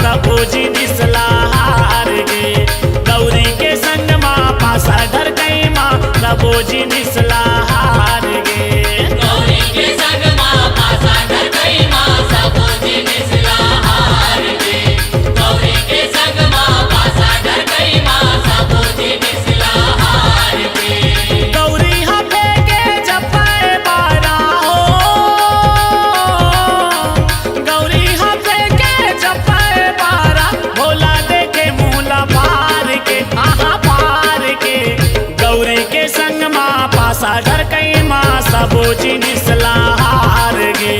प्रभु जी निसला हार गे। गौरी के संग माँ पासा धर गई माँ प्रभु जी निसला हार गे। गौरी के संग माँ पासा धर गई माँ प्रभु जी निसला हार गे। गौरी के संग माँ पासा धर गई माँ प्रभु जी निसला हार गे। गौरी हफे के जपे बारा हो, गौरी हफे के जपे बारा, भोला देखे मूला पार के आहा पार के। गौरी के संग माँ पासा धर गई माँ सबो जी निसला हार गे।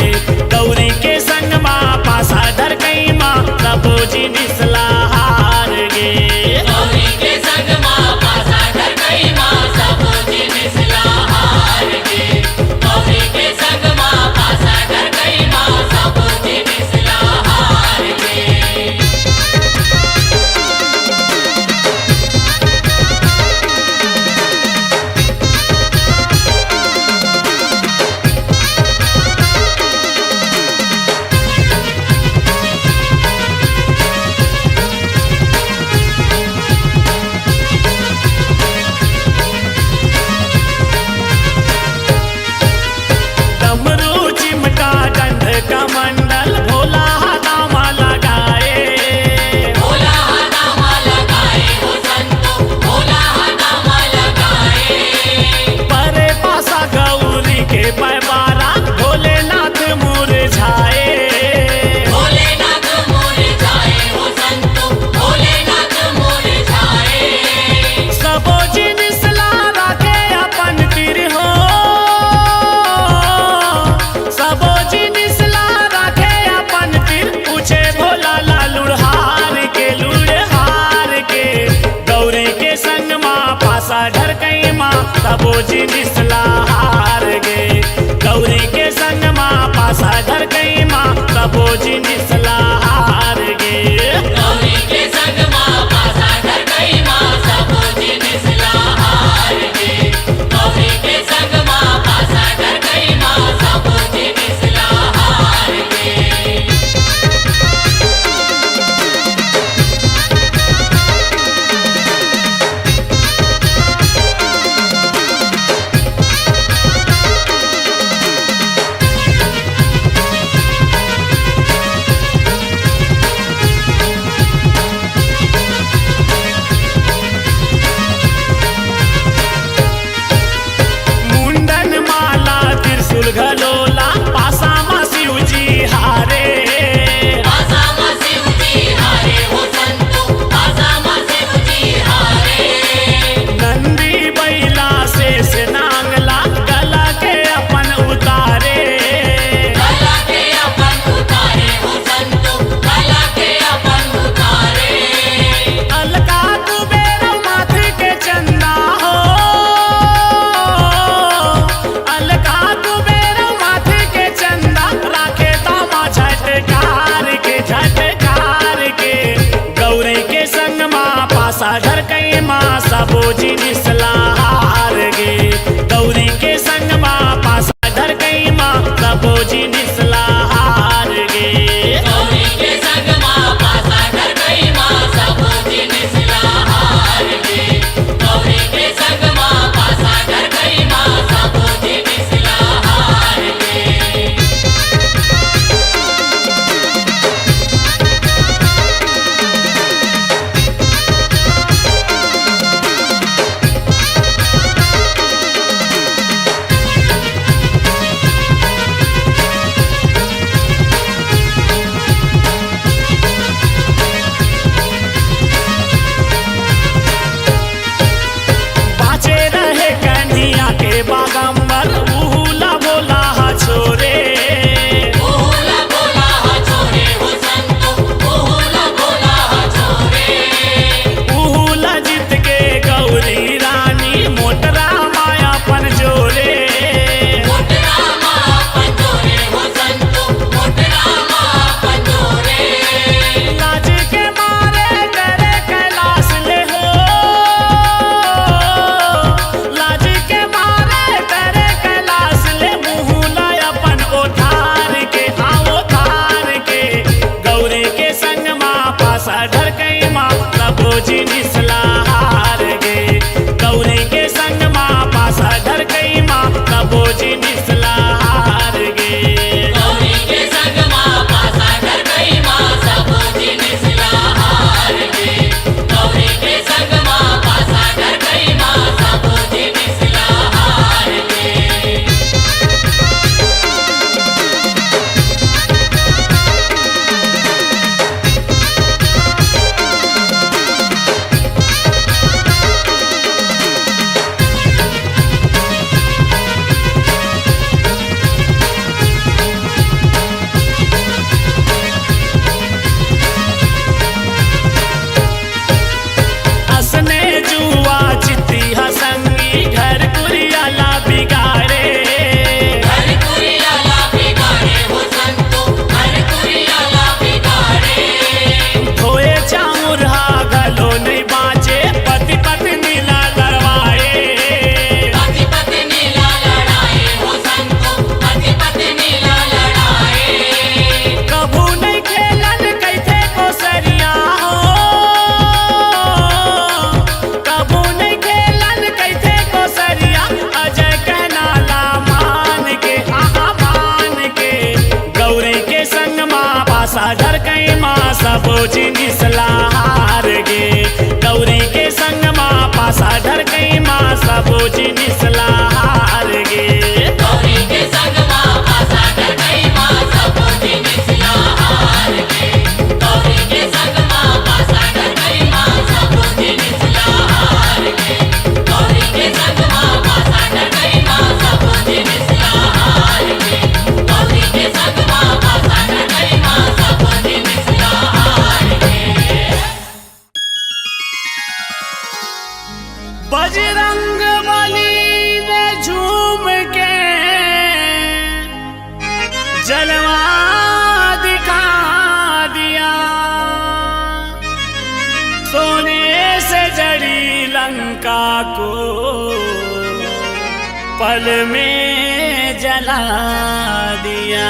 गौरी के संग माँ पासा धर गई माँ प्रभु जी निसला हार गे। गौरी के संग माँ पासा धर गई माँ प्रभु जी निसला हार गे। गौरी के संग माँ पासा धर गई माँ प्रभु जी निसला हार गे। डमरू चिमटा गंध कमंडल भोला दामा लगाए। भोला नामा लगाए हो संतो, भोला नामा लगाए। परे पासा गौरी के पैबारा भोलेनाथ मुरझाए। भोलेनाथ मुरझाए हो संतो, भोलेनाथ मुरझाए। सबो जी निसला राखे अपन तीर हो, सबो जी निसला राखे अपन तीर, पूछे भोला ला लुढ़हार के गौरी के संग माँ पासा ढर गई माँ सबो जी निसला हार गे। गौरी के संग माँ पासा धर गई माँ सबो जी निसला हार गे। गौरी के संग माँ पासा धर गई माँ सबो जी निसला हार गे। गौरी के संग माँ पासा धर गई माँ सबो जी निसला हार गे। मुंडन माला त्रिशूल घलोला पासा मा शिव जी हारे। पासा माँ शिव जी हारे हो संतो, पासा माँ शिव जी हारे। नंदी बैला शेष नांगला गला के अपन उतारे। कला के अपन उतारे हो संतो, कला के अपन उतारे। अलका कुबेर माथे के चंदा हो, अलका कुबेर माथे के चंदा, राखे दामा झटकार के गौरी के संग माँ पासा ढर गई माँ सबो जी निसला हार गे। गौरी के संग माँ पासा ढर गई माँ सबो जी निसला हार गे। गौरी के संग माँ पासा धर गई माँ सबो जी निसला हार गे। गौरी के संग माँ पासा धर गई माँ सबो जी निसला हार गे। जी निसला हार गे गौरी के संग माँ पासा ढर गई माँ सबो जी निसला हार गे गौरी के संग माँ पासा ढर गई माँ सबो जी निसला हार गे गौरी के संग माँ पासा ढर गई माँ सबो जी निसला हार गे गौरी के संग माँ पासा ढर गई माँ सबो जी निसला हार गे गौरी के संग माँ पासा ढर गई माँ सबो जी निसला हार गे बजरंग बली ने झूम के जलवा दिखा दिया सोने से जड़ी लंका को पल में जला दिया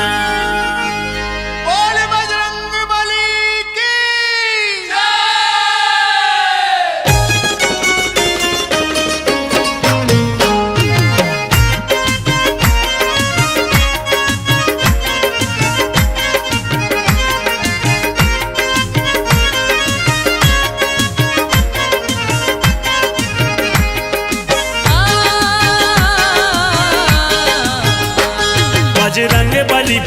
बोल बजरंग बली की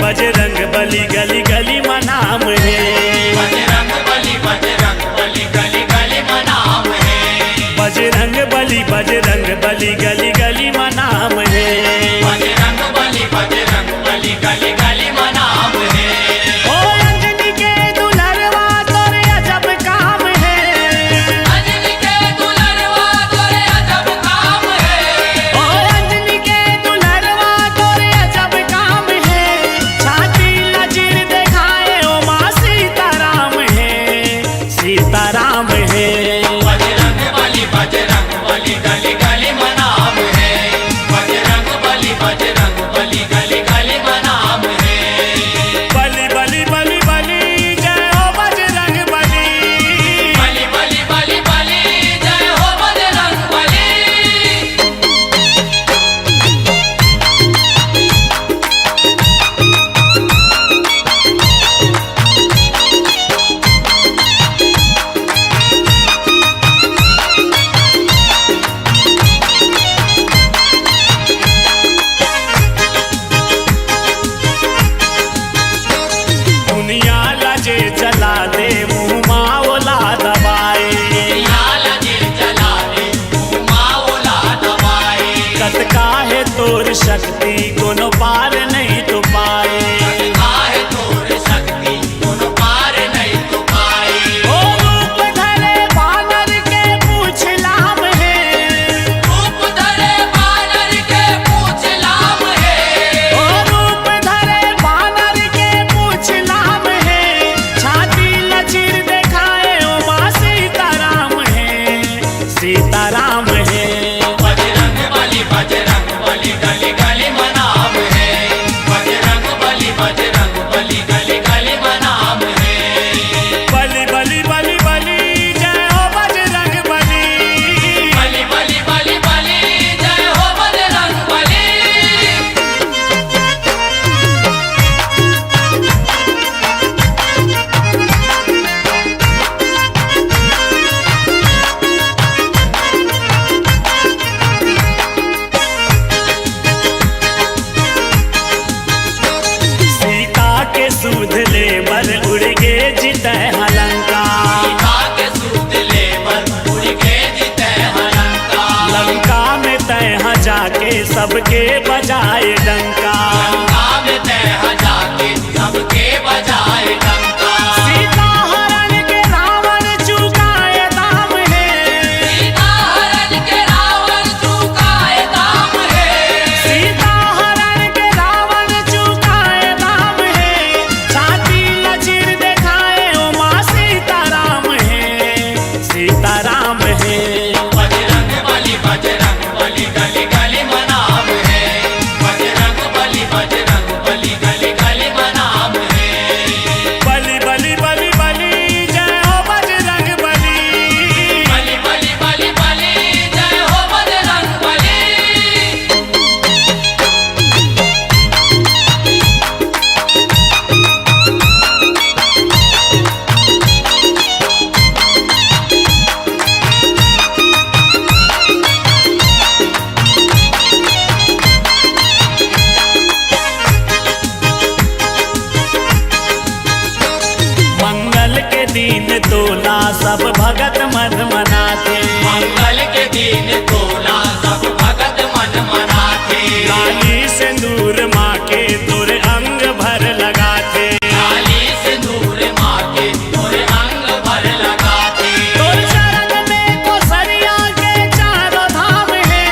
बजरंग बली गली गली मनाम है बजरंग बली गली गली मनाम है बजरंग बली गली गली मनाम है बजरंग बली गली गली मनाम है ओ अंजनी के दुलरवा तोरे अजब काम है अंजनी के दुलरवा तोरे अजब काम है ओ अंजनी के दुलरवा तोरे अजब काम है छाती लजीर दिखाए ओ माँ सीताराम है सीताराम है बजरंग बली गली गली मनाम है बजरंग बली गली गली मनाम है बली बली बली बली जय हो बजरंग बली बली बली बली बली जय हो बजरंग बली दुनिया लजे जला दे मुँह माओला दबाए लाल जी जला दे माओला दबाए कत काहे तोर शक्ति कोनो पार नहीं तो पाए काहे तोर शक्ति कोनो पार नहीं तो पाए ओ रूप धरे बानर के पूछ लाम है रूप धरे बानर के पूछ लाम है ओ रूप धरे बानर के पूछ लाम है छाती लचीर दिखाए ओ माँ सीताराम है सीताराम है बजरंग बली गली गली मनाम है बजरंग बली गली गली मनाम है बली बली बली बली जय हो बजरंग बली बली बली बली बली जय हो बजरंग बली सीता के सूद ले बल उड़ गे जितै हलंका सीता के सूत ले बर उड़ के जीते हलंका लंका में तय जाके सबके बजाए डंका लंका में तह जाके सबके बजाए डंका सीता हरण के रावण चुकाए दाम है सीता हरण के रावण चुकाए दाम है सीता हरण के रावण चुकाए दाम है छाती लचीर दिखाए ओ माँ सीताराम है सीताराम है बजरंग बली गली गली मनाम है बजरंग बली सब भगत मन मनाते। मंगल के दिन तोला सब भगत मन मनाते। लाली सिंदूर माँ के तोरे अंग भर लगाते। लाली सिंदूर माँ के तोरे अंग भर लगाते। तोर चरण में कोसरिया के चारों धाम है।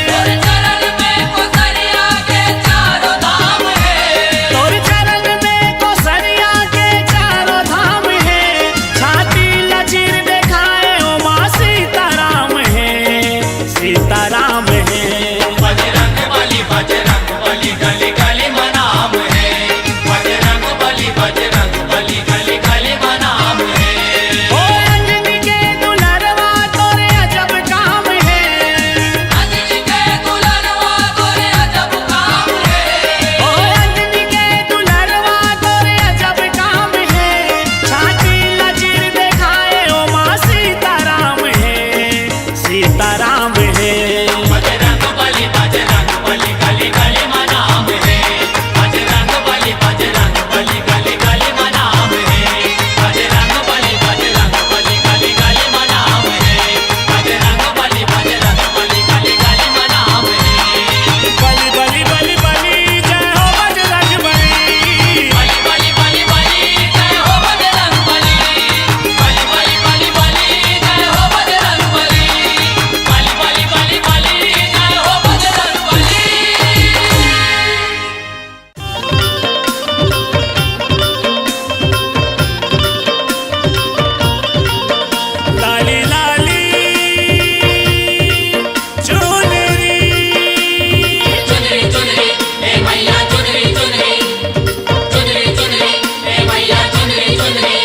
तोर चरण में कोसरिया के चारों धाम है। तोर चरण में कोसरिया के चारों धाम है। छाती लचीर दिखाए ओ माँ सीताराम है, सीताराम है। बजरंग बली गली गली मनाम है। बजरंग बली गली गली मनाम है। ओ अंजनी के दुलरवा तोरे अजब काम है। अंजनी के दुल्हनवा तोरे अजब काम है। ओ अंजनी के दुलरवा तोरे अजब काम है। छाती लचीर दिखाए ओ माँ सीताराम है, सीताराम है। बजरंग बली गली गली मनाम है। बजरंग बली गली गली मनाम है। बजरंग बली गली गली मनाम है। बजरंग बली गली गली मनाम है। बलि बलि बलि बलि जय हो बजरंग बली। बली बली बली बली जय हो बजरंग बली। बली बली बली बली जय हो बजरंग बली। बली बली बली बली जय हो बजरंग बली। लाली लाली चुनरी। चुनरी चुनरी ए मैया चुनरी चुनरी। चुनरी चुनरी ए मैया चुनरी चुनरी।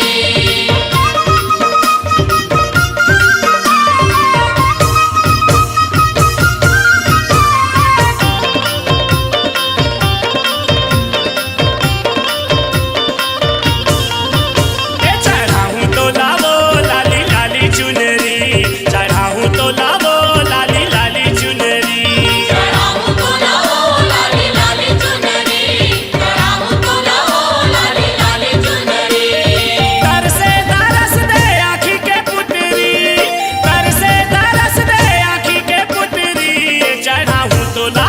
ए चढ़ाऊं तो लावो लाली लाली चुनरी। चढ़ाऊं तो लावो लाली लाली चुनरी। चढ़ाऊं तो लाओ लाली लाली चुनरी। चढ़ाऊं तो लाओ लाली लाली चुनरी। तरसे तरस दे आँखी के पुतरी। तरसे तरस दे आँखी के पुतरी। चढ़ाऊं तो ला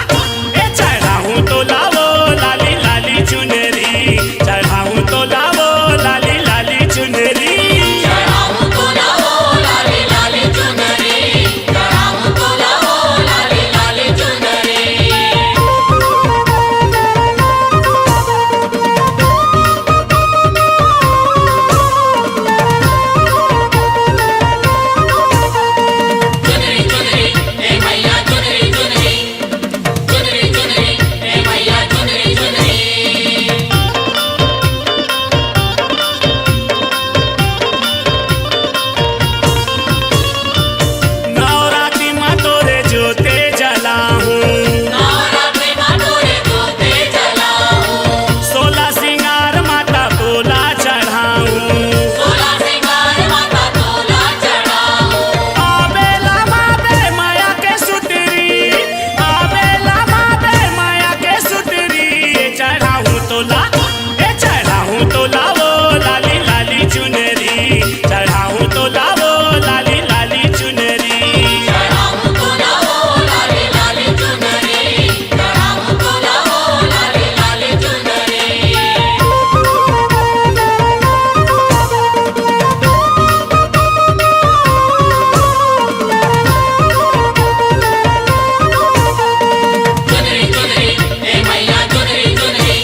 ए चढ़ाऊं तो लावो लाली लाली चुनरी। चढ़ाऊं तो लावो लाली लाली चुनरी। चढ़ाऊं तो लाओ लाली लाली चुनरी। चढ़ाऊं तो लाओ लाली लाली चुनरी। चुनरी चुनरी ए मैया चुनरी चुनरी। चुनरी चुनरी ए मैया चुनरी चुनरी। नवरात्रि माँ तोरे जोते जलाऊं। नवरात्रि माँ तोरे जोते जलाऊं। 16 सिंगार माता तोला चढ़ाऊं। 16 सिंगार माता तोला चढ़ाऊं। आबेला माबे माया के सुतरी। आबेला माबे माया के सुतरी। चढ़ाऊं तो ला ए चढ़ाऊं तो लावो लाली लाली चुनरी। चढ़ाऊं तो लावो लाली लाली चुनरी। चढ़ाऊं तो लाओ लाली लाली चुनरी। चढ़ाऊं तो लाओ लाली लाली चुनरी। चुनरी चुनरी ए मैया चुनरी चुनरी।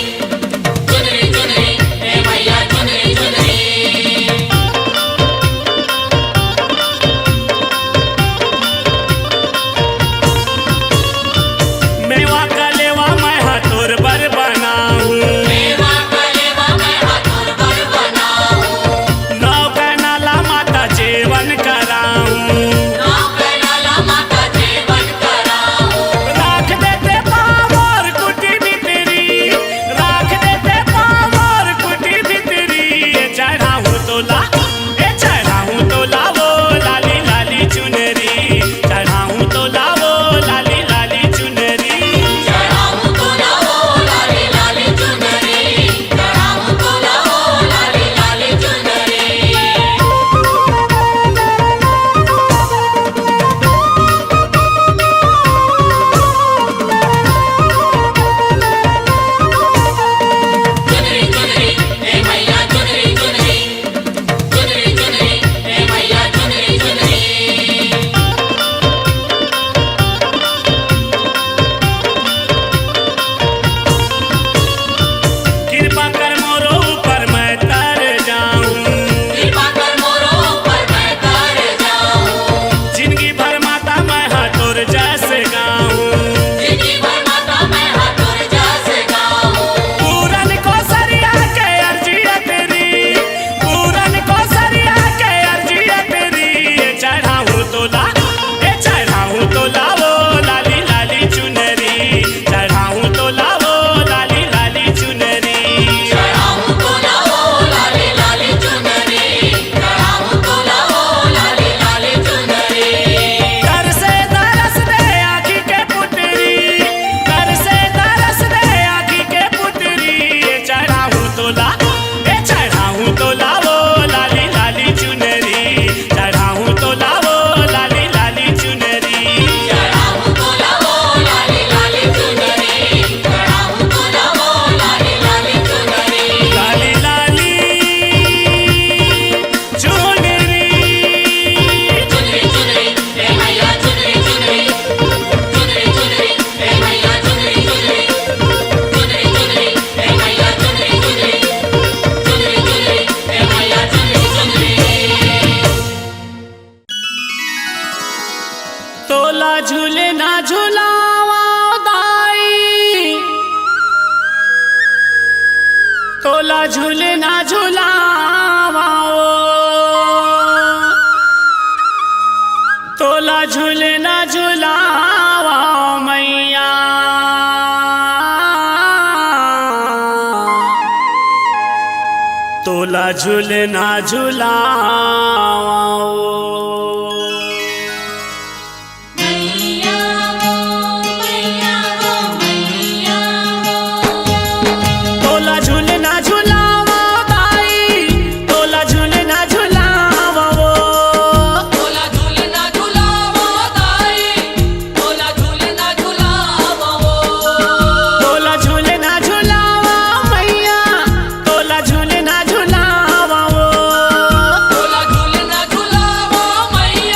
तोला ए चढ़ाऊं तोला वो लाली लाली चुनरी चढ़ाऊं तोला वो लाली लाली चुनरी चढ़ाऊं तोला वो लाली लाली चुनरी चढ़ाऊं तोला वो लाली लाली चुनरी लाली लाली चुनरी चुनरी चुनरी ए मैया चुनरी चुनरी चुनरी चुनरी ए मैया चुनरी चुनरी चुनरी चुनरी ए मैया चुनरी चुनरी चुनरी चुनरी ए मैया चुनरी चुनरी तोला झूले ना झूलावा दाई तोला झूले ना झूलावा तोला झूले ना झूलावा मैया तोला झूले ना झूलावा मैया वो मैया वो मैया वो तोला झूले ना झूलावा दाई तोला झूले ना झूलावा वो तोला झूलना झुलावो दाई तोला झूलना झुलावो तोला झूले ना झूलावा मैया तोला झूले ना झूलावा वो तोला झूलना झुलावो मैया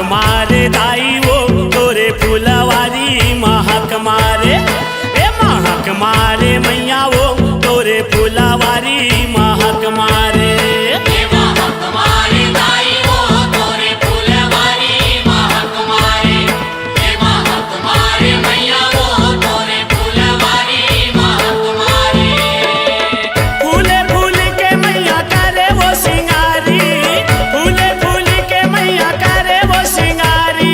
मारे दाई वो तोरे फुलवारी महक मारे, ए महक मारे मैया वो तोरे फुलवारी महक मारे। हे महक मारे दाई वो तोरे फुलवारी महक मारे, हे महक मारे मैया वो तोरे फुलवारी महक मारे। फूले फूल के मैया करे वो सिंगारी, फूले फूल के मैया करे वो सिंगारी,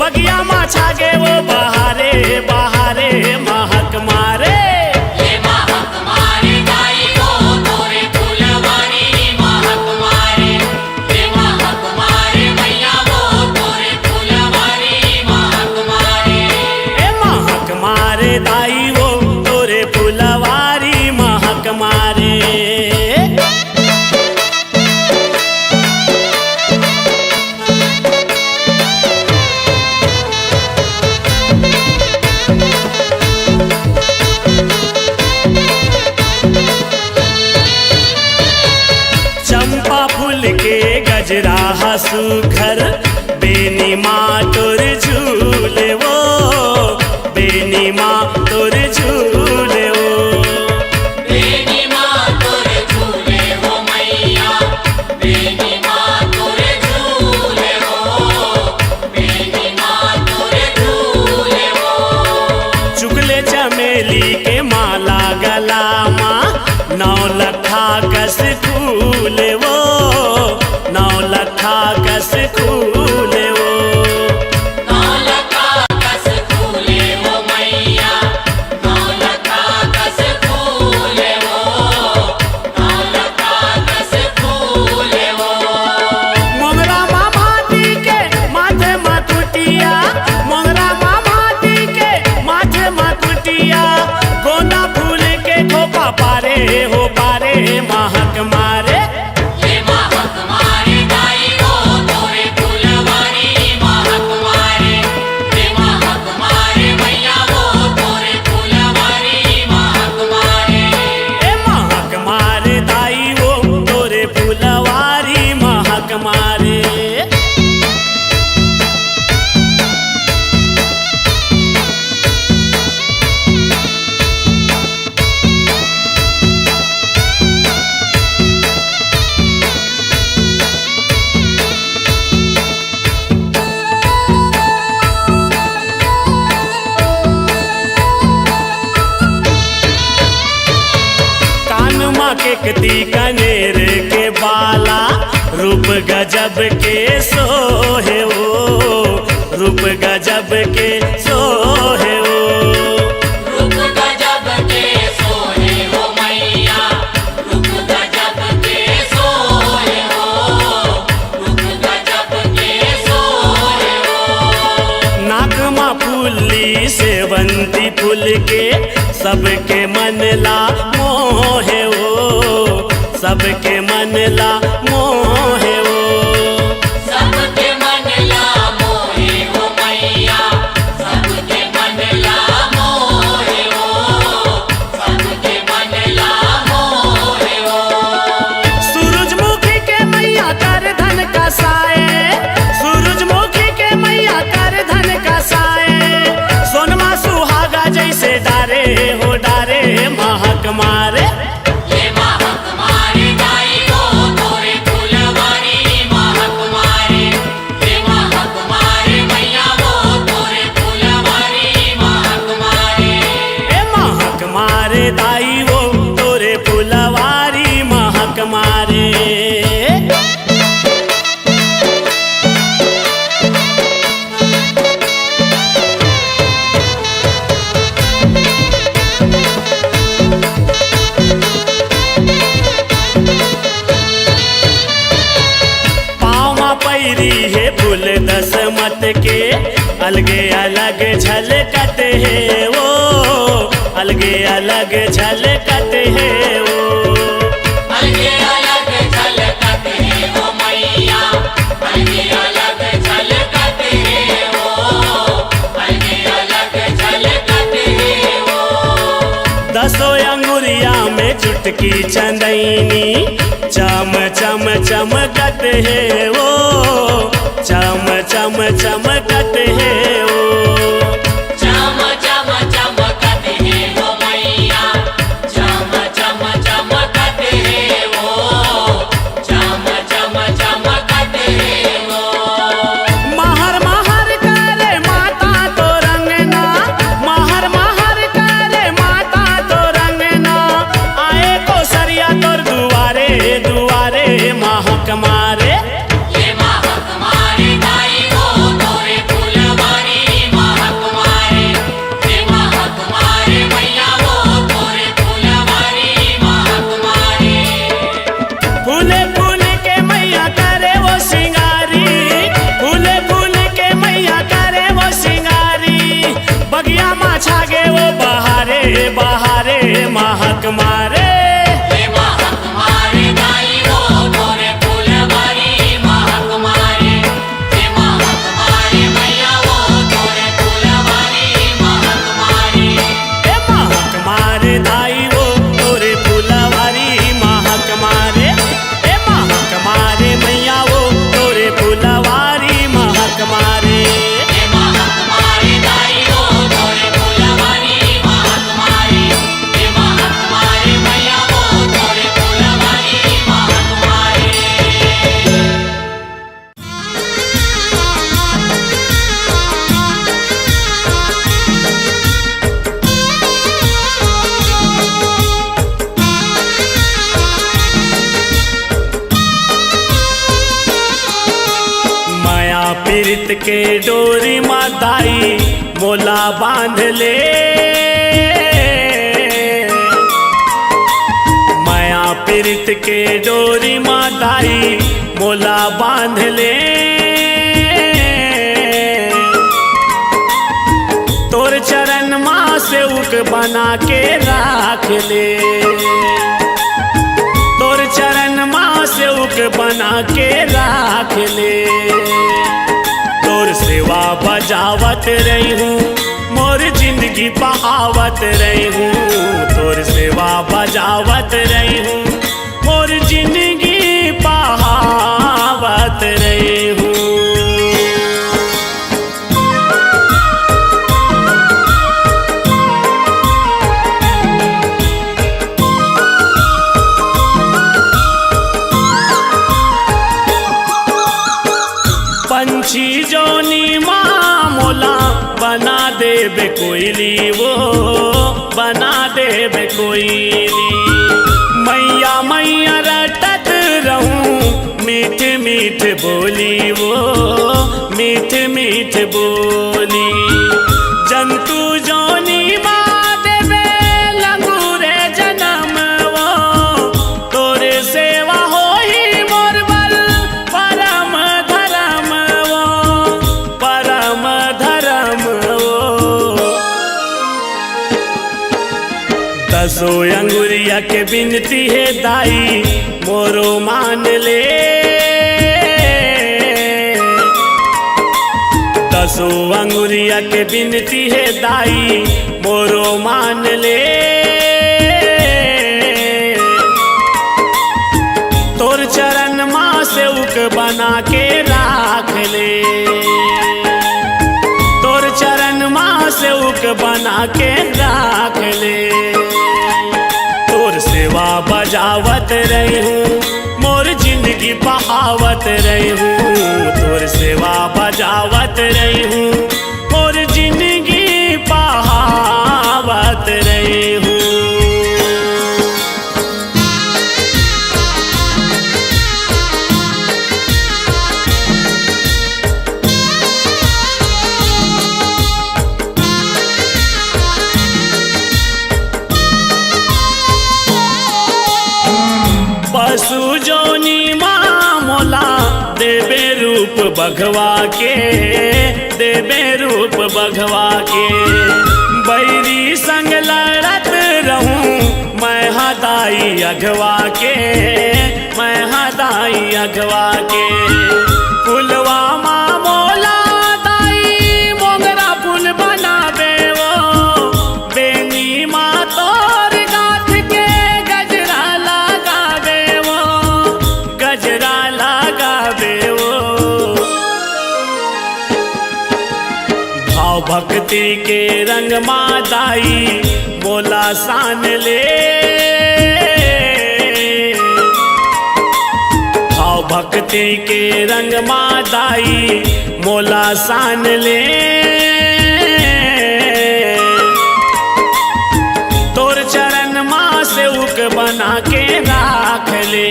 बगिया माँ छागे वो बहारे बहारे महक मारे। हे महक मारे दाई वो तोरे फुलवारी महक मारे, हे महक मारे मैया वो तोरे फुलवारी महक मारे। ए महक मारे दाई वो तोरे फुलवारी महक मारे। चंपा फूल के गजरा सुखर, बेनी माँ तोर झूले वो, बेनी माँ तोर झूले वो। बेनी माँ तोरे झूले हो मैया, बेनी माँ तोरे झूले हो, बेनी माँ तोरे झूले हो। चुगले चमेली के माला गला माँ, 9 लखा कस फूले वो, 9 लखा कस फूले वो। नौलखा कस फूले हो मैया, नौलखा कस फूले हो, नौलखा कस फूले हो। मोगरा माटी के माथे मकुटिया, मोगरा माटी के माथे मकुटिया, गोंदा फूल के खोपा पारे हो पारे महक मारे। हे महक मारे दाई वो तोरे फुलवारी महक मारे, हे महक मारे मैया वो तोरे फुलवारी महक मारे। ए महक मारे दाई वो तोरे फुलवारी महक मारे। कान माँ के कती कनेर के बाला, रूप गजब के सोहे वो, रूप गजब के सोहे वो। रूप गजब के सोहे हो मैया, रूप गजब के सोहे हो, रूप गजब के सोहे हो। नाक माँ फूली सेवंती फूल के, सबके मन ला मोहे वो, सबके मन ला मोहे वो। सबके मन ला मोहे हो मैया, सबके मन ला मोहे हो, सबके मन ला मोहे हो। सूरजमुखी के मैया कर धन का साए, सूरजमुखी के मैया कर धन का साए, सोनमा सुहागा जैसे डारे हो डारे महक मारे। हे महक मारे दाई वो तोरे फुलवारी महक मारे, हे महक मारे मैया वो तोरे फुलवारी महक मारे। ए महक मारे दाई वो तोरे फुलवारी महक मारे। पैरी है फूल 10 मत के, अलगे अलग झलकत है वो, अलगे अलग झलकत है वो। अलगे अलग झलकत है वो मैया, अलगे अलग झलकत है वो, अलगे अलग झलकत है वो। 10 अंगुरिया में चुटकी चंदैनी, चम चम चमकत है वो, चम चम चम चमकत है ओ। चम चम चमकत है वो मैया, चम चम चमकत है वो, चम चम चमकत है वो। महर महर करे माता तो रंगना, महर महर करे माता तो रंगना, आए को सरिया तोर दुआरे दुआरे महक मारे। ये महक मारे दाई वो तोरे फुलवारी महक मारे, ये महक मारे मैया वो तोरे फुलवारी महक मारे। फूले फूल के मैया करे वो सिंगारी, फूले फूल के मैया करे वो सिंगारी, बगिया मा छागे वो बहारे बहारे महक मारे। ये महक मारे दाई वो तोरे फुलवारी महक मारे, ये महक मारे मैया वो तोरे फुलवारी महक मारे। ए महक मारे दाई वो तोरे फुलवारी महक मारे, ए महक मारे मैया वो तोरे फुलवारी महक मारे। ये महक मारे दाई वो तोरे फुलवारी महक मारे, ये महक मारे मैया वो तोरे फुलवारी महक मारे। माया पीरित के डोरी माताई मोला बांध ले, माया पीरित के डोरी माताई मोला बांध ले, तोर चरण माँ से उक बना के राख ले, तोर चरण माँ से उक बना के राख ले। तोर सेवा बजावत रही हूँ मोर जिंदगी बहावत रही हूँ, तोर सेवा बजावत रही हूँ मोर जिंदगी बहावत रही हूँ। पंछी जोनी माँ मोला बना देबे कोयली वो, बना देबे कोयली। मैया मैया रटत रहूं मीठ मीठ बोली वो, मीठ मीठ बोली। जंतु जोनी माँ देबे लंगूरे जन्म वो, तोरे सेवा होई मोर बल परम धर्म वो, परम धर्म वो। दसो अंगुरिया के बिनती है दाई मोरो मान ले, दसो अंगुरिया के बिनती है दाई मोरो मान ले। तोर चरण माँ से उक बना के राख ले, तोर चरण माँ से उक बना के राख ले। तोर सेवा बजावत रही हूँ मोर जिंदगी बहावत रही हूँ, तोर सेवा बजावत रही हूँ मोर जिंदगी बहावत रही हूँ। पशु जोनी माँ मोला देबे रूप बघवा के, देबे रूप बघवा के। बैरी संग लड़त रहूं मैं हदाई अघवा के, मैं हदाई अघवा के। फुलवा माँ मोला दाई मोगरा फूल बनावे वो, बेनी माँ तोर गाथ के गजरा लगावे वो, गजरा लगावे वो। भाव भक्ति के रंग मादाई मोला सान ले, भाव भक्ति के रंग मादाई मोला सान ले। तोर चरण माँ से उक बना के राख ले,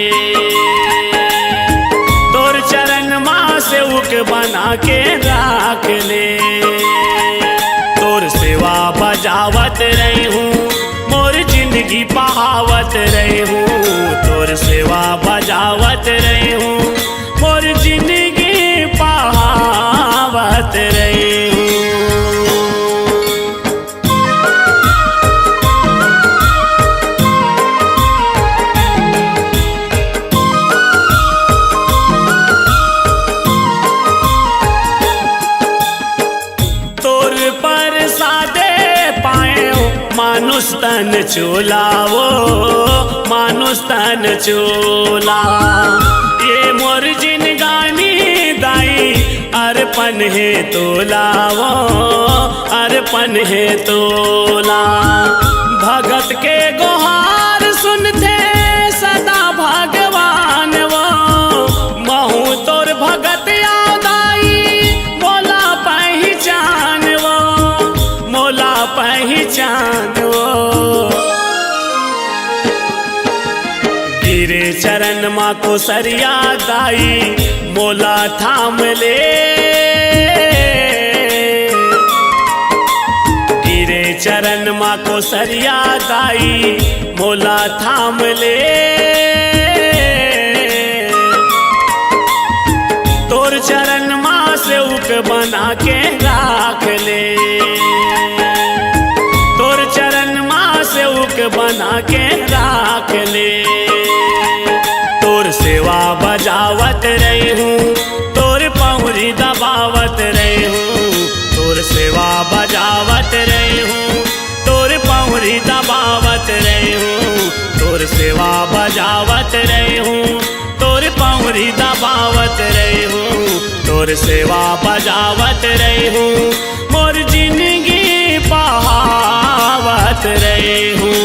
तोर चरण माँ से उक बना के राख ले। तोर सेवा बजावत रही हूँ मोर जिंदगी बहावत रही हूँ, तोर सेवा बजावत रही हूँ मोर जिंदगी बहावत रही हूँ। मानुष तन चोलावो मानुष तन चोला, ये मोर जिनगानी दाई अर्पण है तोलावो अर्पण है तोला। भगत के गुहार सुनते सदा भगवान वो, महू तोर भगत यादाई मोला पहचान वो मोला पहचान वो। गिरे चरण माँ को सरिया दाई मोला थाम ले, गिरे चरण माँ को सरिया दाई मोला थाम ले। तोर चरण माँ से उक बना के राख ले, तोर चरण माँ से उक बना के राख ले। तोर सेवा बजावत रही हूँ तोर पहुरी दबावत रही हूँ, तोर सेवा बजावत रही हूँ तोर पहुरी दबावत रही हूँ, तोर सेवा बजावत रही हूँ तोर पहुरी दबावत रही हूँ, तोर सेवा बजावत रही हूँ मोर जिंदगी बहावत रही हूँ।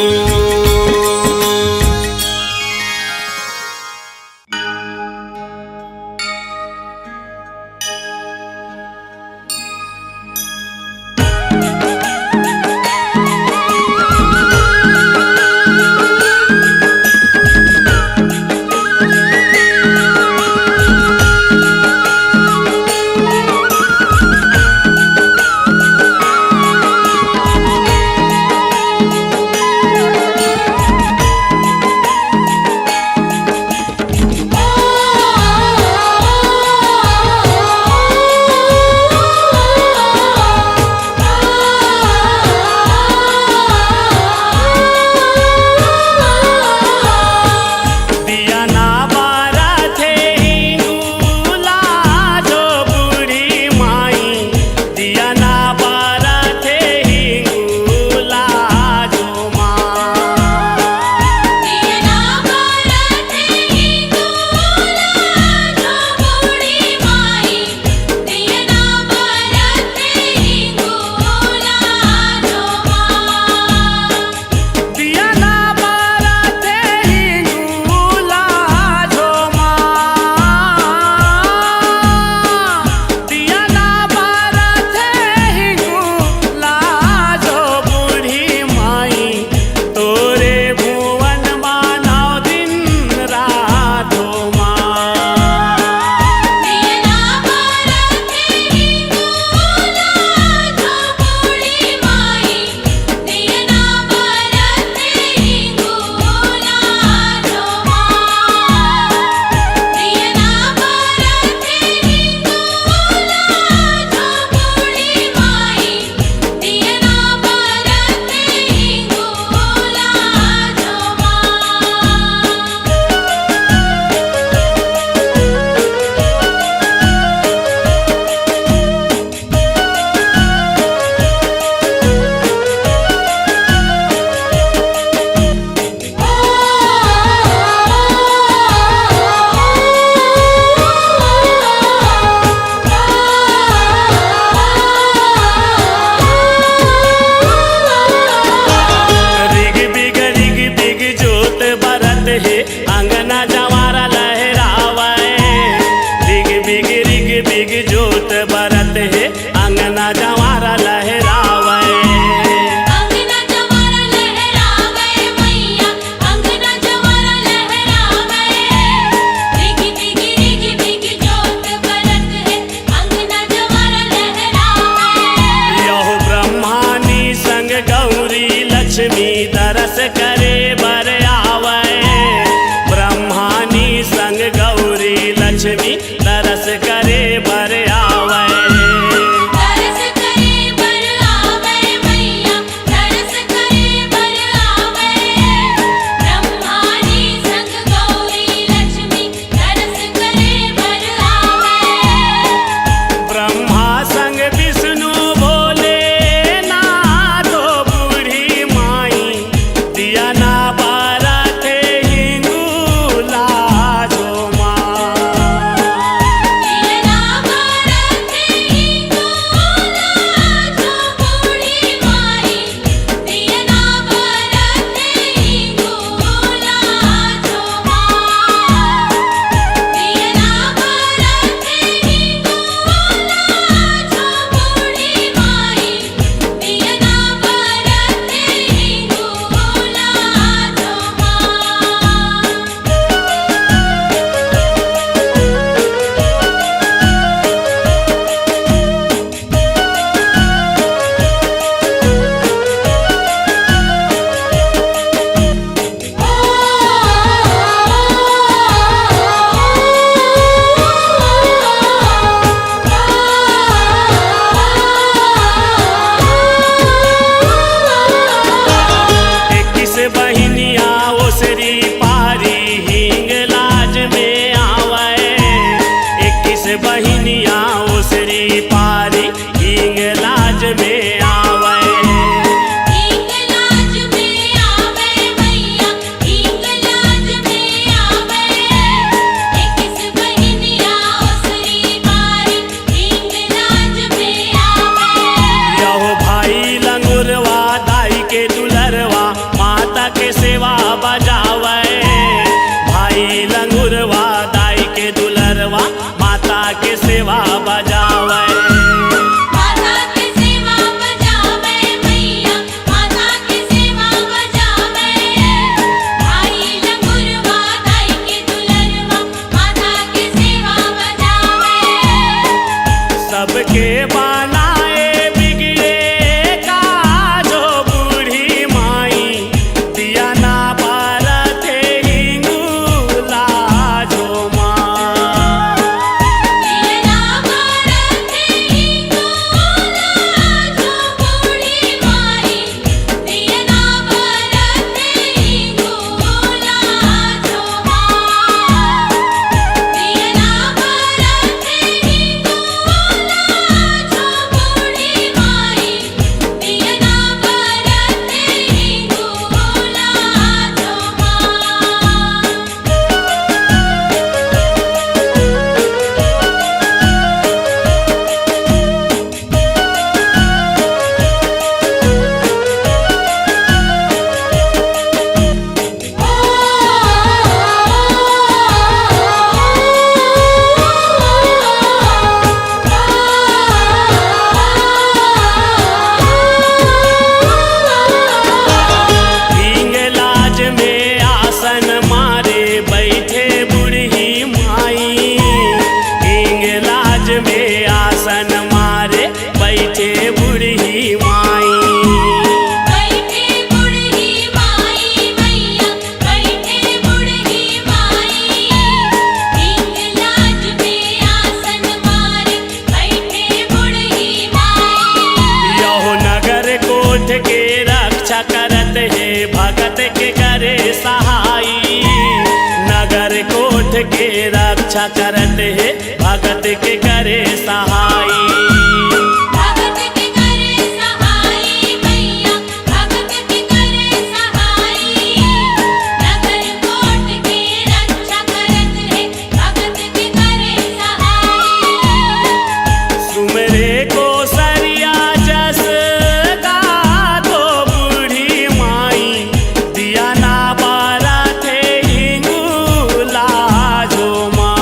मारी हींग लाज में आवे। हींग लाज में आवे मैया, हींग लाज में आवे। किस बहिनिया उसरी मारी हींग लाज में आवे। यहो भाई लंगुरवा दाई के दुलरवा माता के सेवा बजावे। भाई लंगुरवा दाई के दुलरवा माता के सेवा बजावे। माता की सेवा बजावे मैया, माता की सेवा बजावे। भाई लंगुरवा दाई के दुलरवा माता की सेवा बजावे। सबके बनाए बिगड़े का जो बूढ़ी माई दिया ना बारते हिंगूला जो माँ। दिया बारते हिंगूला जो बूढ़ी माई, दिया बारते हिंगूला जो माँ। दिया बारते हिंगूला जो बूढ़ी माई, दिया बारते हिंगूला हींग लाज में आसन मारे बैठे बूढ़ी माई। हींग लाज में आसन मारे बैठे बूढ़ी माई। बैठे बूढ़ी माई मैया, बैठे बूढ़ी माई। हींग लाज में आसन मारे बैठे बूढ़ी माई। यहो नगर कोठ के रक्षा करत है भगत के करे सहाई। नगर कोठ के रक्षा करत है भगत के करे सहाई। भगत के करे सहाई मैया, भगत के करे सहाई। नगर कोट के रक्षा करत है भगत के करे सहाई। सुमरे को सरिया जस का तो बूढ़ी माई दिया ना बारा थे हिंगूला जो माँ।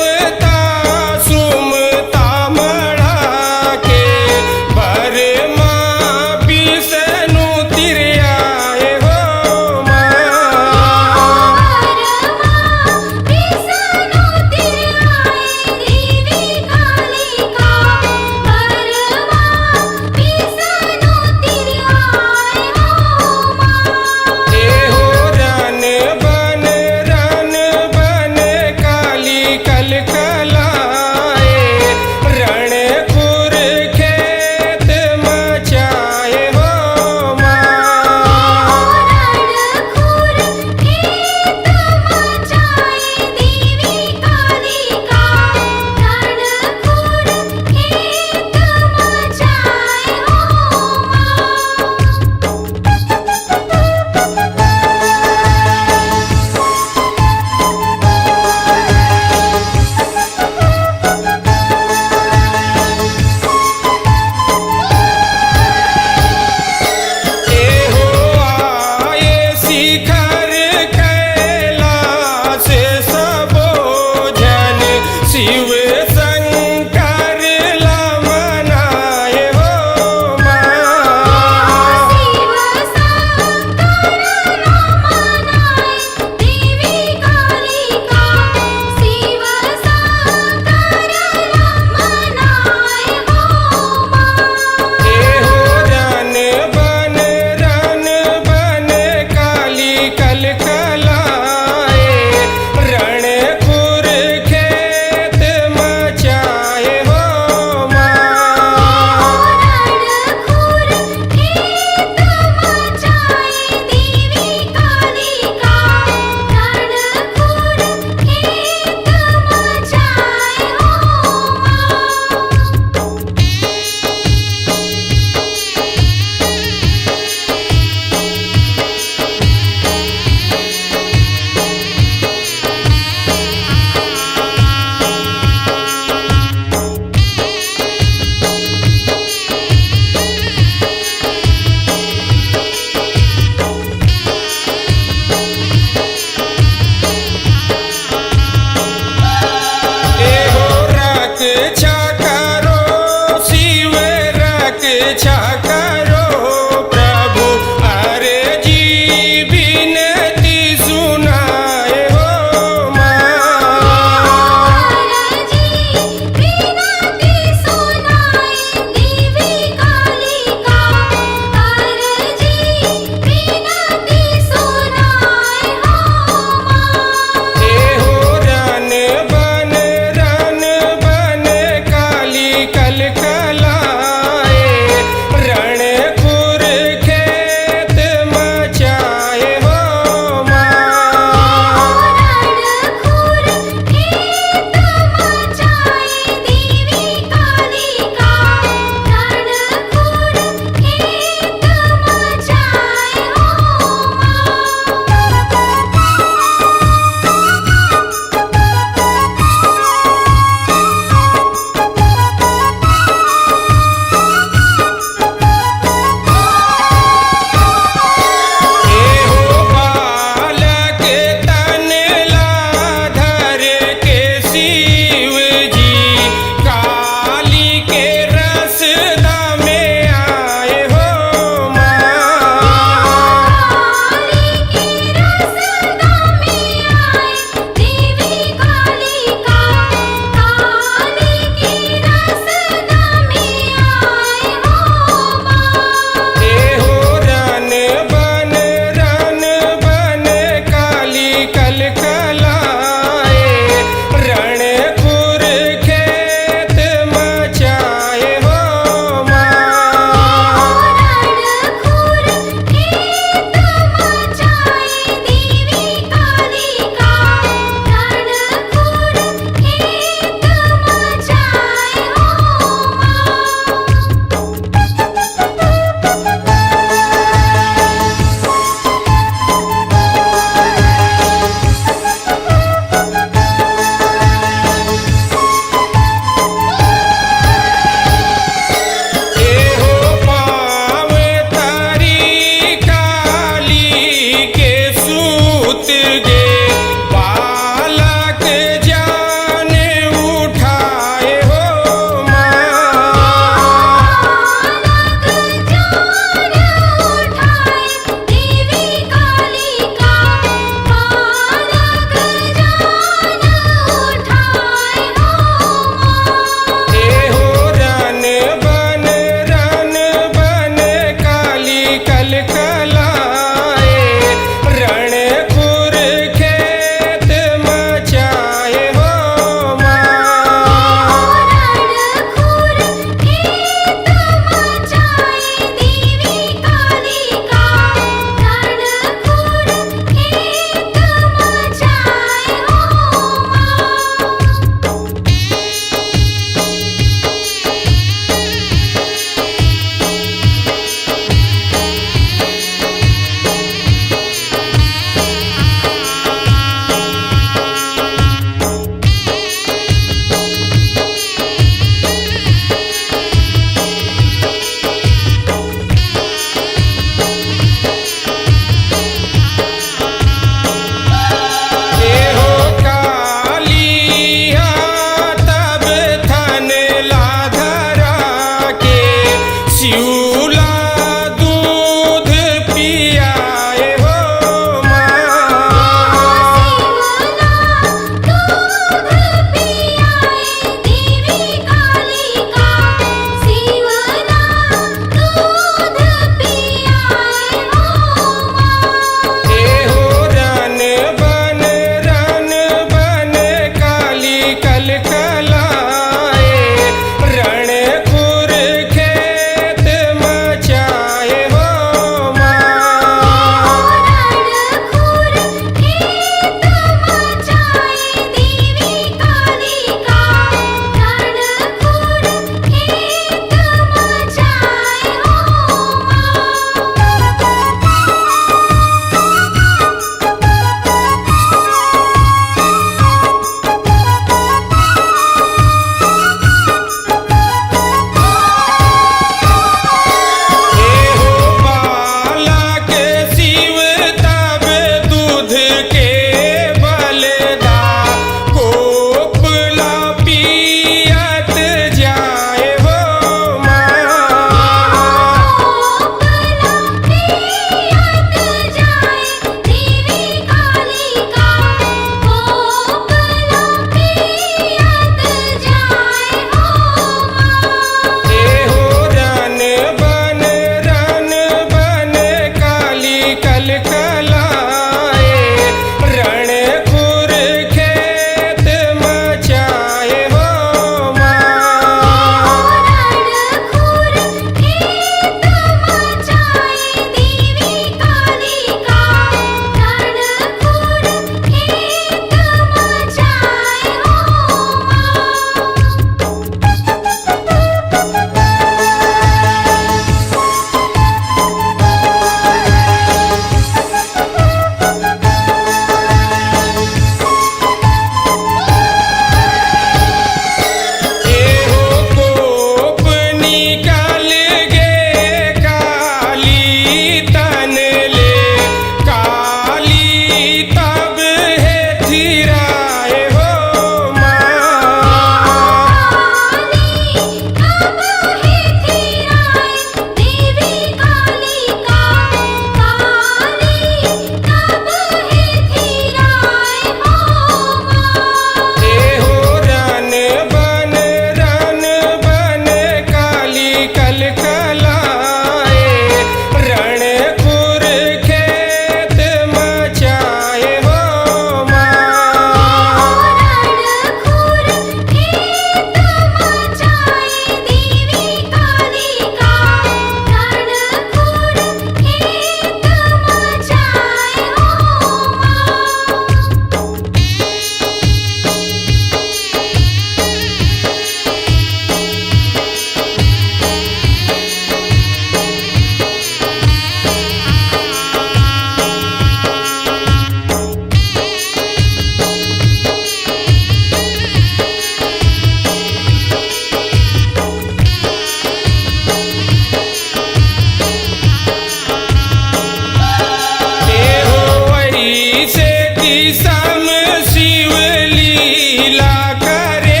सम शिव लीला करे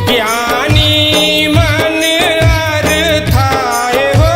ज्ञानी मन अर्थाय हो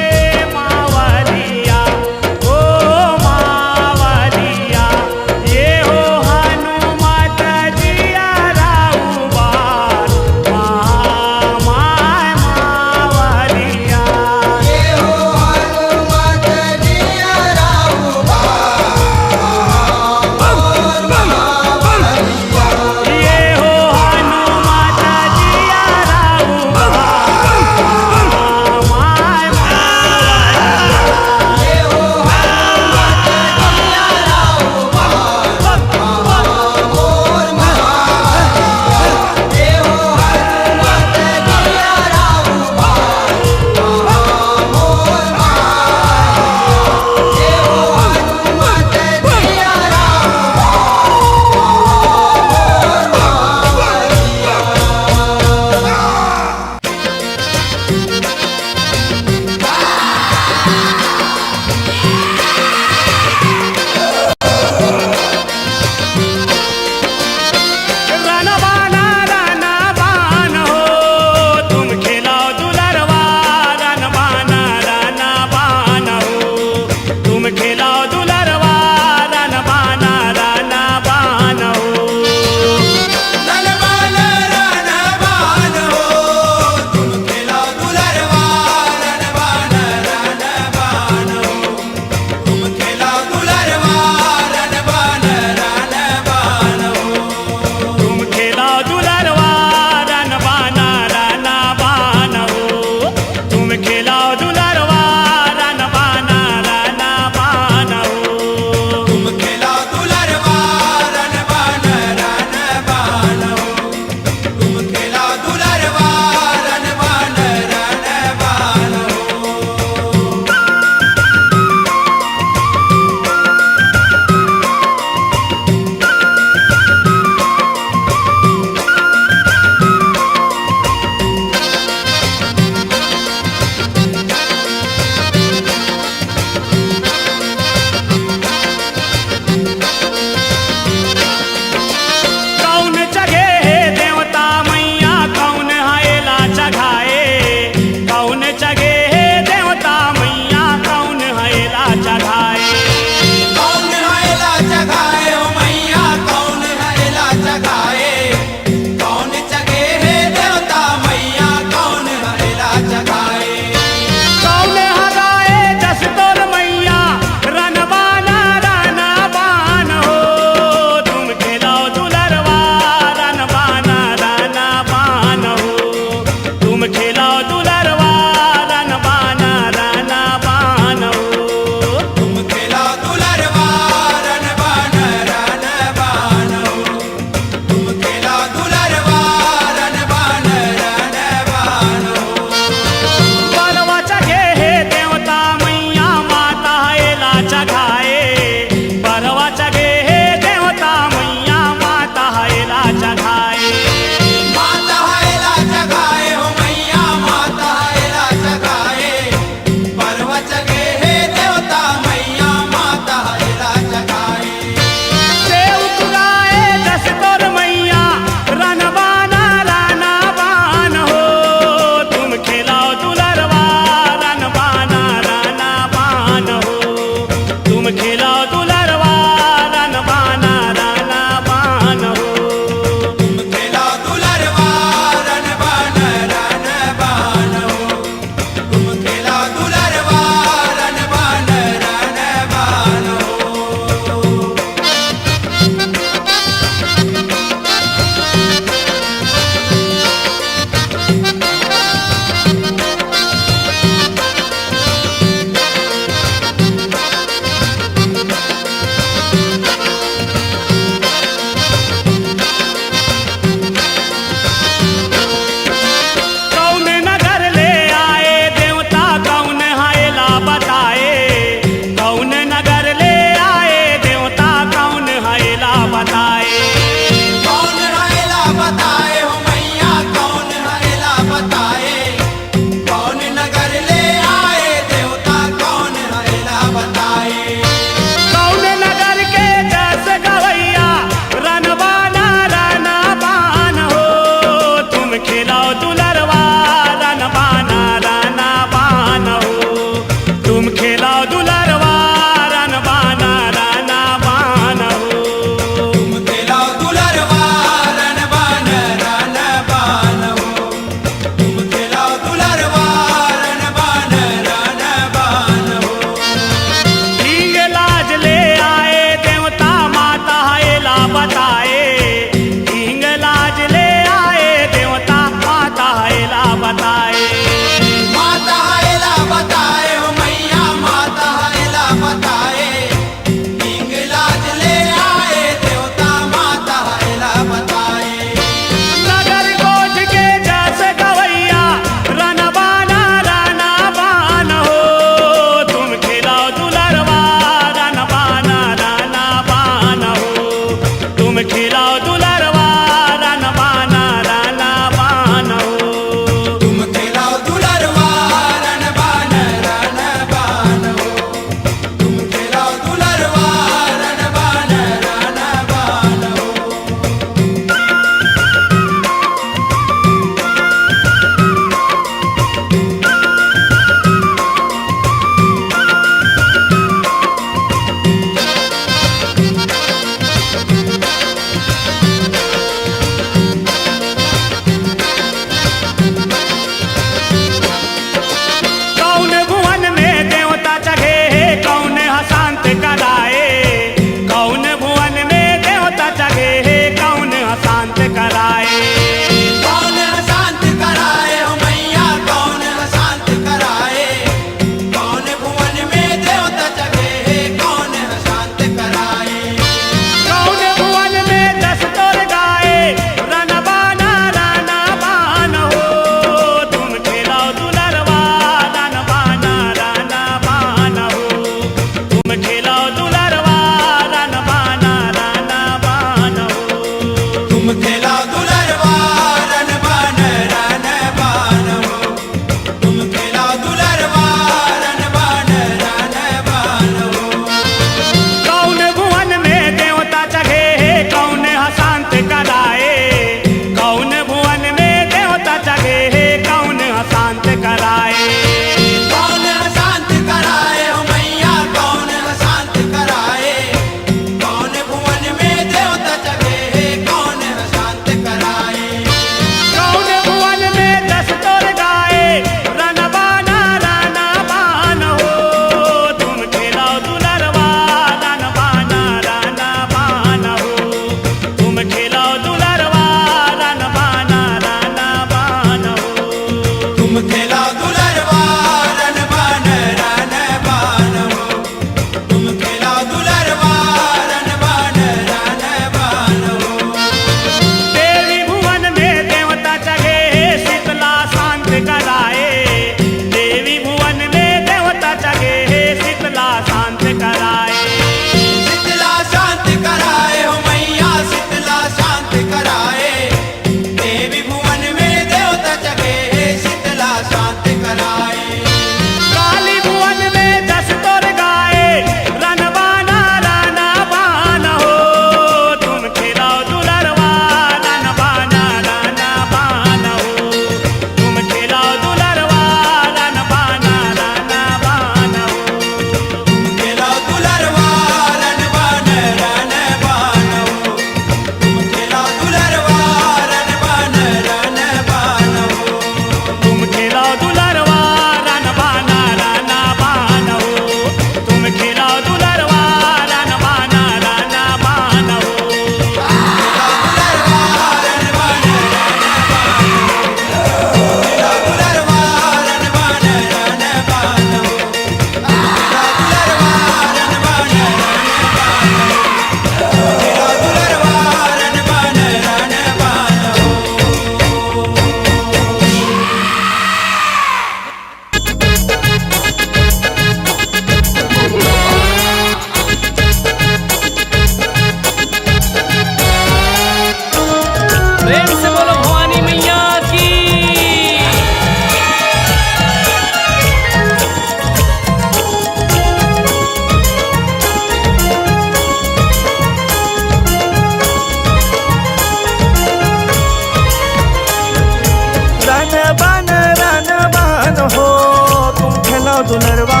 दुलरवा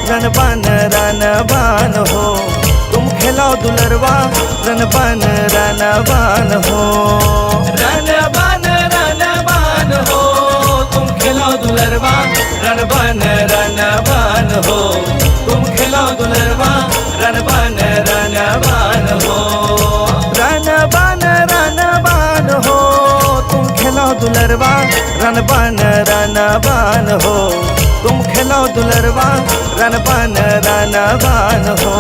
रन बन हो, तुम खेलाओ दुलरवा रन बन हो। रन बन हो, तुम खेलाओ दुलरवा रन बन हो, तुम खेलाओ दुलरवा रन बन हो। रन बन हो, तुम खेलाओ दुलरवा रन बन हो, तुम खेलाओ दुलरवा रन बन हो।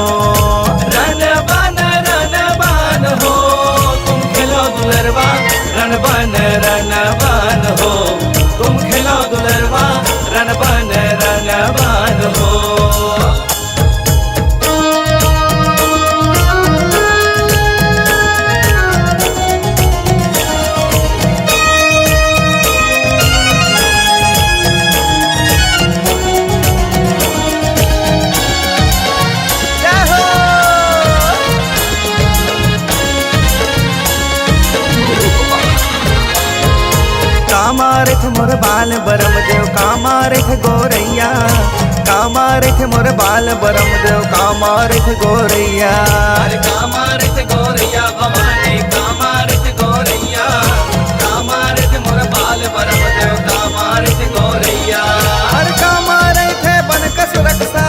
रन बन हो, तुम खेलाओ दुलरवा रन बन हो, तुम खेलाओ दुलरवा रन बन हो। कामारे थे मोर बाल बरम देव, कामारे थे गोरैया, कामारे थे मोर बाल बरम देव, कामारे थे गोरैया। अरे कामारे थे गोरैया भवानी, कामारे थे गोरैया, कामारे थे मोर बाल बरम देव, कामारे थे गोरैया। अरे कामारे थे बनकस रक्षा,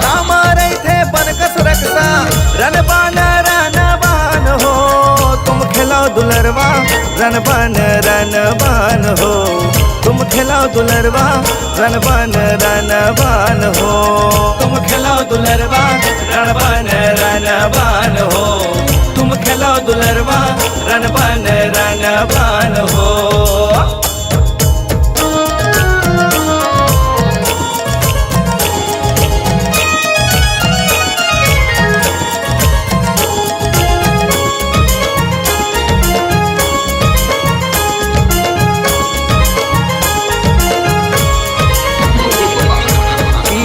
कामारे थे बनकस रक्षा रन बन हो, तुम खेलाओ दुलरवा रन बन हो, तुम खेलाओ दुलरवा रन बन हो। तुम खेलाओ दुलरवा रन बन हो, तुम खेलाओ दुलरवा रन बन हो।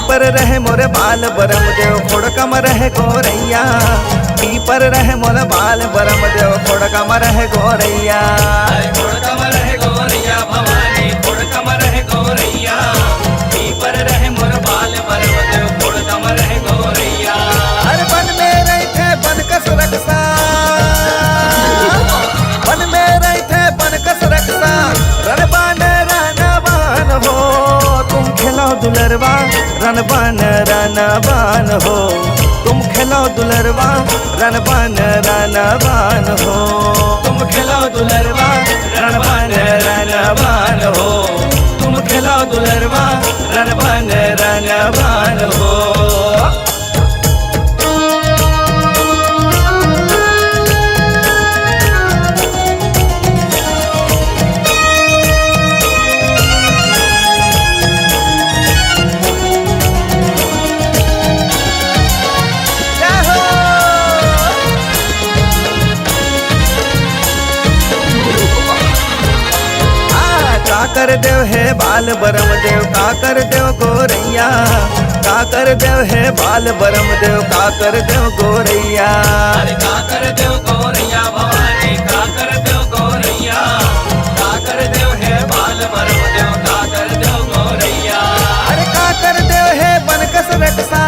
पर रहे मोरे बाल बरम देव, खोड़कम रहे गोरैया, पर रहे मोरे बाल बरम देव, खोड़कम रहे गोरैया। खोड़कम रहे गोरैया भवानी, खोड़कम रहे गोरैया, पर रहे मोरे बाल बरम देव, खोड़कम रहे गोरैया। अरे बन में रहे थे बनकस रक्षा, बन में रहे थे बनकस रक्षा रन बन हो, तुम खेलाओ दुलरवा रन बन हो, तुम खेलाओ दुलरवा रन बन हो। तुम खेलाओ दुलरवा रन बन हो, तुम खेलाओ दुलरवा रन बन हो। काकर देव है बाल बरम देव, काकर देव गोरैया, काकर देव है बाल बरम देव, काकर देव गोरैया। अरे काकर देव गोरैया भवानी, काकर देव गोरैया, काकर देव है बाल बरम देव, काकर देव गोरैया। अरे काकर देव है बनकस रक्षा,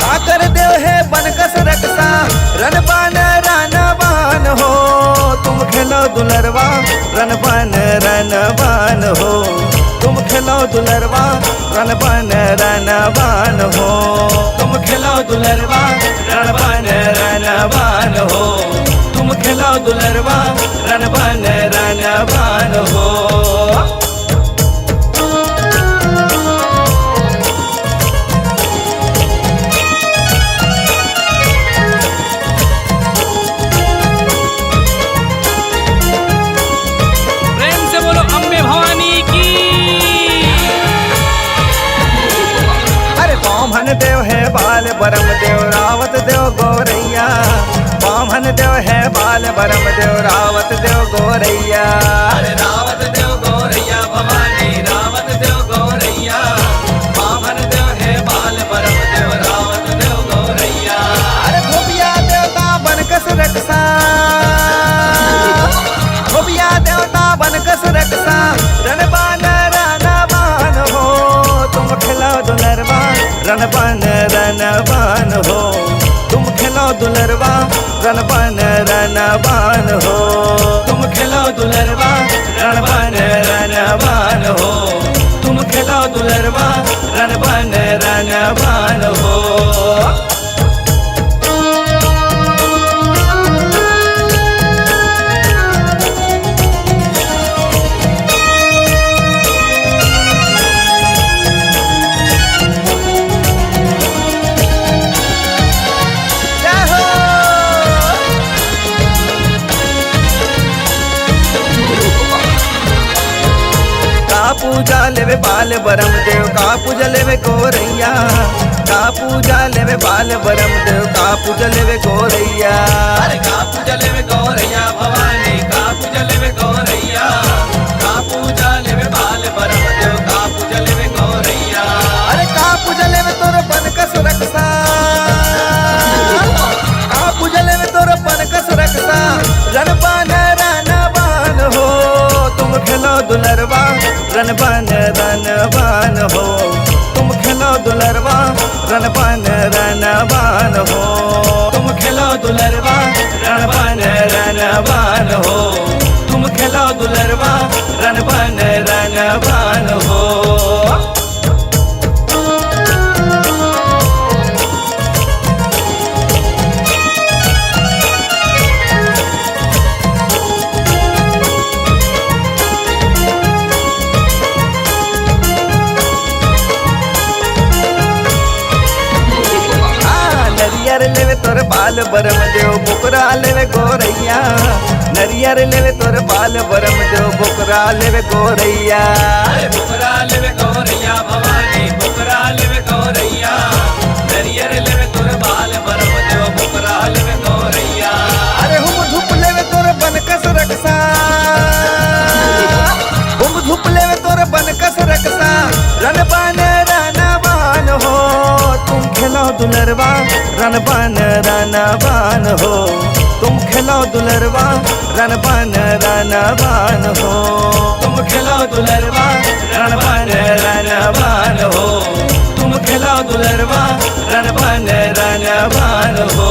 काकर देव है बनकस रक्षा रन बन हो, तुम खेलाओ दुलरवा रन बन हो, तुम खेलाओ दुलरवा रन बन हो। तुम खेलाओ दुलरवा रन बन हो, तुम खेलाओ दुलरवा रन बन हो। बामन देव है बाल बरम देव, रावत देव गोरैया, बामन देव है बाल बरम देव, रावत देव गोरैया। अरे रावत देव गोरैया भवानी, रावत देव गोरैया, बामन देव है बाल बरम देव, रावत देव गोरैया। अरे धोबिया देवता बनकस रक्षा, धोबिया देवता बनकस रक्षा रन बन रणबन रणबान हो। तुम खेलो दुलरवा रणबन रणबान हो। तुम खेलो दुलरवा रणबन रणबान हो। पूजा लेवे बाल बरम देव का पूजा लेवे गोरैया। का पूजा लेवे बाल बरम देव का पूजा लेवे गोरैया। अरे का पूजा लेवे गोरैया भवानी का पूजा लेवे गोरैया। का पूजा लेवे बाल बरम देव का पूजा लेवे गोरैया। अरे का पूजा लेवे तोर बनका सुरक्षा। का पूजा लेवे तोर बनका सुरक्षा। रणबान रणबान हो। तुम खेलो दुलरवा रणबन रणबान हो। तुम खेलो दुलरवा रणबन रणबान हो। तुम खेलो दुलरवा रणबन रणबान हो। तुम खेलो दुलरवा रणबन रणबान हो। लेवे तोर बाल बरम देव बोकरा लेवे गोरैया। नरियर लेवे तोर बाल बरम देव बोकरा लेवे गोरैया। अरे बोकरा लेवे गोरैया भवानी बोकरा लेवे गोरैया। नरियर लेवे तोर बाल बरम देव बोकरा लेवे गोरैया। अरे हम धूप लेवे तोर बनकस रक्षा। हम धूप लेवे तोर बनकस रक्षा। रणबन रणबान हो। तुम खेलो दुलरवा रणबन रणबान हो। तुम खेलो दुलरवा रणबन रणबान हो। तुम खेलो दुलरवा रणबन रणबान हो। तुम खेलो दुलरवा रणबन रणबान हो।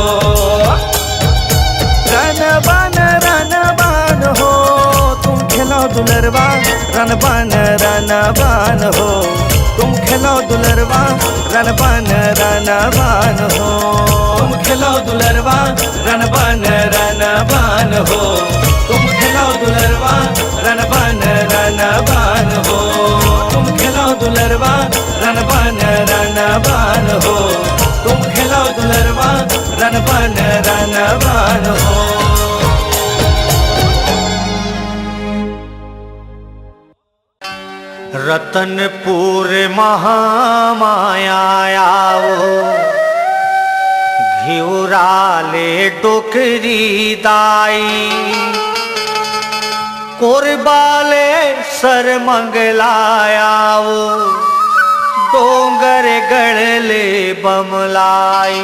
रणबन रणबान हो। तुम खेलो दुलरवा रणबन रणबान हो। तुम खेलो दुलरवा रणबन रणबान हो। तुम खेलो दुलरवा रणबन रणबान हो। तुम खेलो दुलरवा रणबन रणबान हो। तुम खेलो दुलरवा रणबन रणबान हो। तुम खेलो दुलरवा रणबन रणबान हो। रतनपुर महामाया आओ घिउराले डोकरी दाई। कोरबाले सर मंगलायाओ डोंगर गढ़ले बमलाई।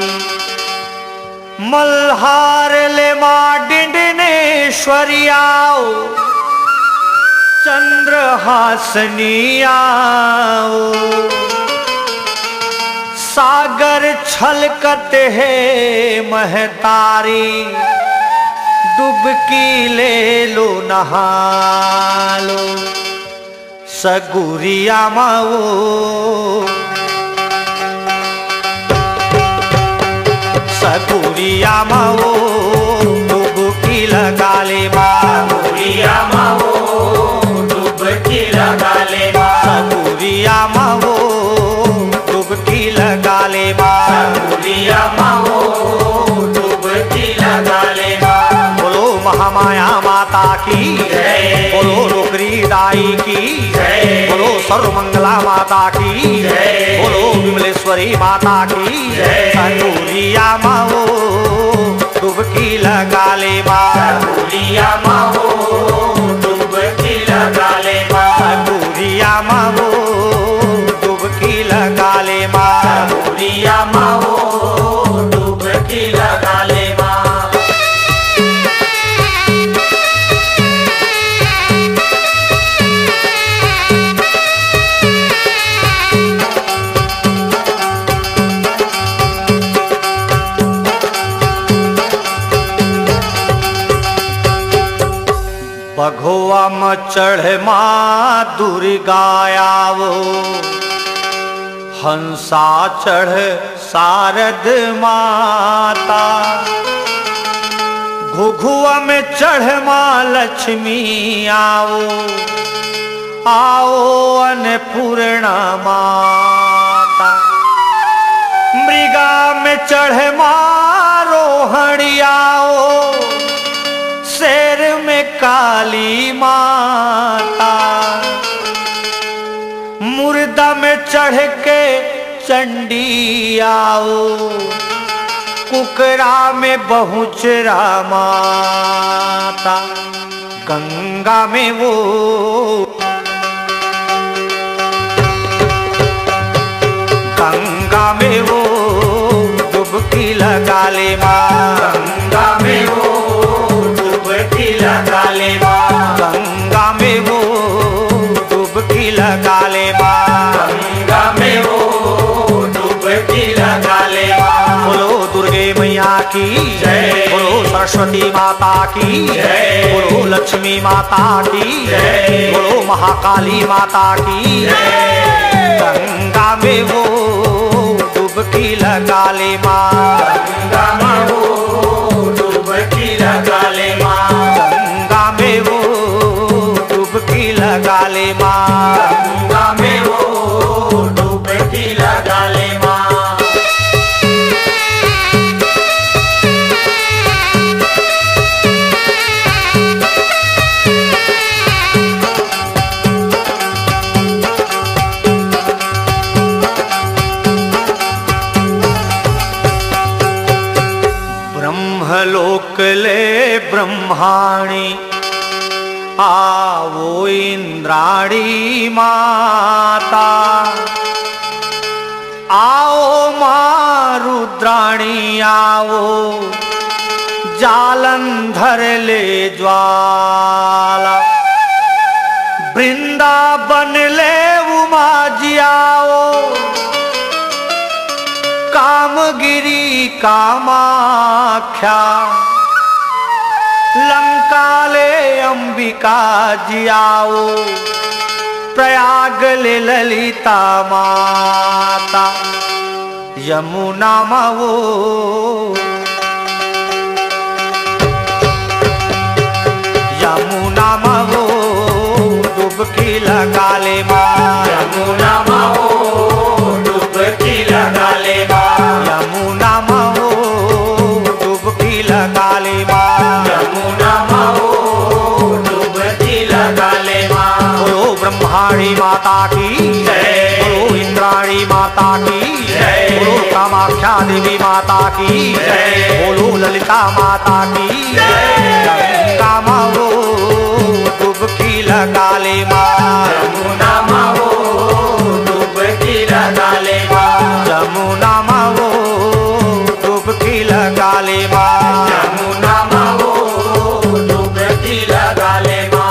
मल्हार ले माँ डिंडनेश्वरी आओ चंद्रहासनी आओ। सागर छलकत है महतारी डुबकी ले लो नहा लो। सगुरिया माओ सगुरिया माओ डुबकी लगा ले सगुरिया माओ डुबकी लगा ले सगुरिया माओ डुबकी लगा ले सगुरिया माओ डुबकी लगा ले। बोलो महामाया माता की जय। बोलो डोकरी दाई की जय। बोलो सर्वमंगला माता की जय। बोलो विमलेश्वरी माता की जय। सगुरिया माओ डुबकी लगा ले सगुरिया माओ डुबकी लगा ले सगुरिया माओ डुबकी लगा ले सगुरिया माओ डुबकी लगा ले। चढ़ माँ दुर्गायावो, हंसा चढ़ शारद माता, घुघुआ में चढ़ माँ लक्ष्मी आओ, आओ अन्नपूर्णा माता, मृगा में चढ़ माँ रोहिणी आओ, शेर में काली माता, मुर्दा में चढ़ के चंडी आओ, कुकरा में बहुचरा माता, गंगा में वो गंगा में वो डुबकी लगा ले माँ, गंगा में वो डुबकी लगा ले माँ, गंगा में वो डुबकी लगा ले माँ, गंगा में वो डुबकी लगा ले माँ। बोलो दुर्गे मैया की जय, बोलो सरस्वती माता की जय, बोलो लक्ष्मी माता की जय, बोलो महाकाली माता की जय। गंगा में वो डुबकी लगा ले माँ, गंगा में वो डुबकी लगा ले माँ, गंगा में वो डुबकी लगा ले माँ, गंगा में वो डुबकी लगा ले माँ। ब्रह्मलोक ले ब्रह्माणी, आवो इंद्राणी माता, आओ माँ रुद्राणी आओ, जालंधर ले ज्वाला, वृंदावन ले उमा जी आओ, कामगिरी कामाख्या, लंका ले अंबिका जी आओ, प्रयाग ले ललिता माता, यमुना मावो यमुना मावो डुबकी लगा ले माँ, यमुना मावो डुबकी लगा ले माँ, यमुना मावो डुबकी लगा ले माँ, यमुना मावो डुबकी लगा ले माँ। बोलो ब्रह्माणी माता की जय, बोलो इंद्राणी माता की जय, बोलो कामाख्या देवी माता की जय, बोलो ललिता माता की जय। गंगा मावो डुबकी लगा ले माँ, यमुना मावो डुबकी लगा ले माँ, यमुना मावो डुबकी लगा ले माँ, यमुना मावो डुबकी लगा ले माँ।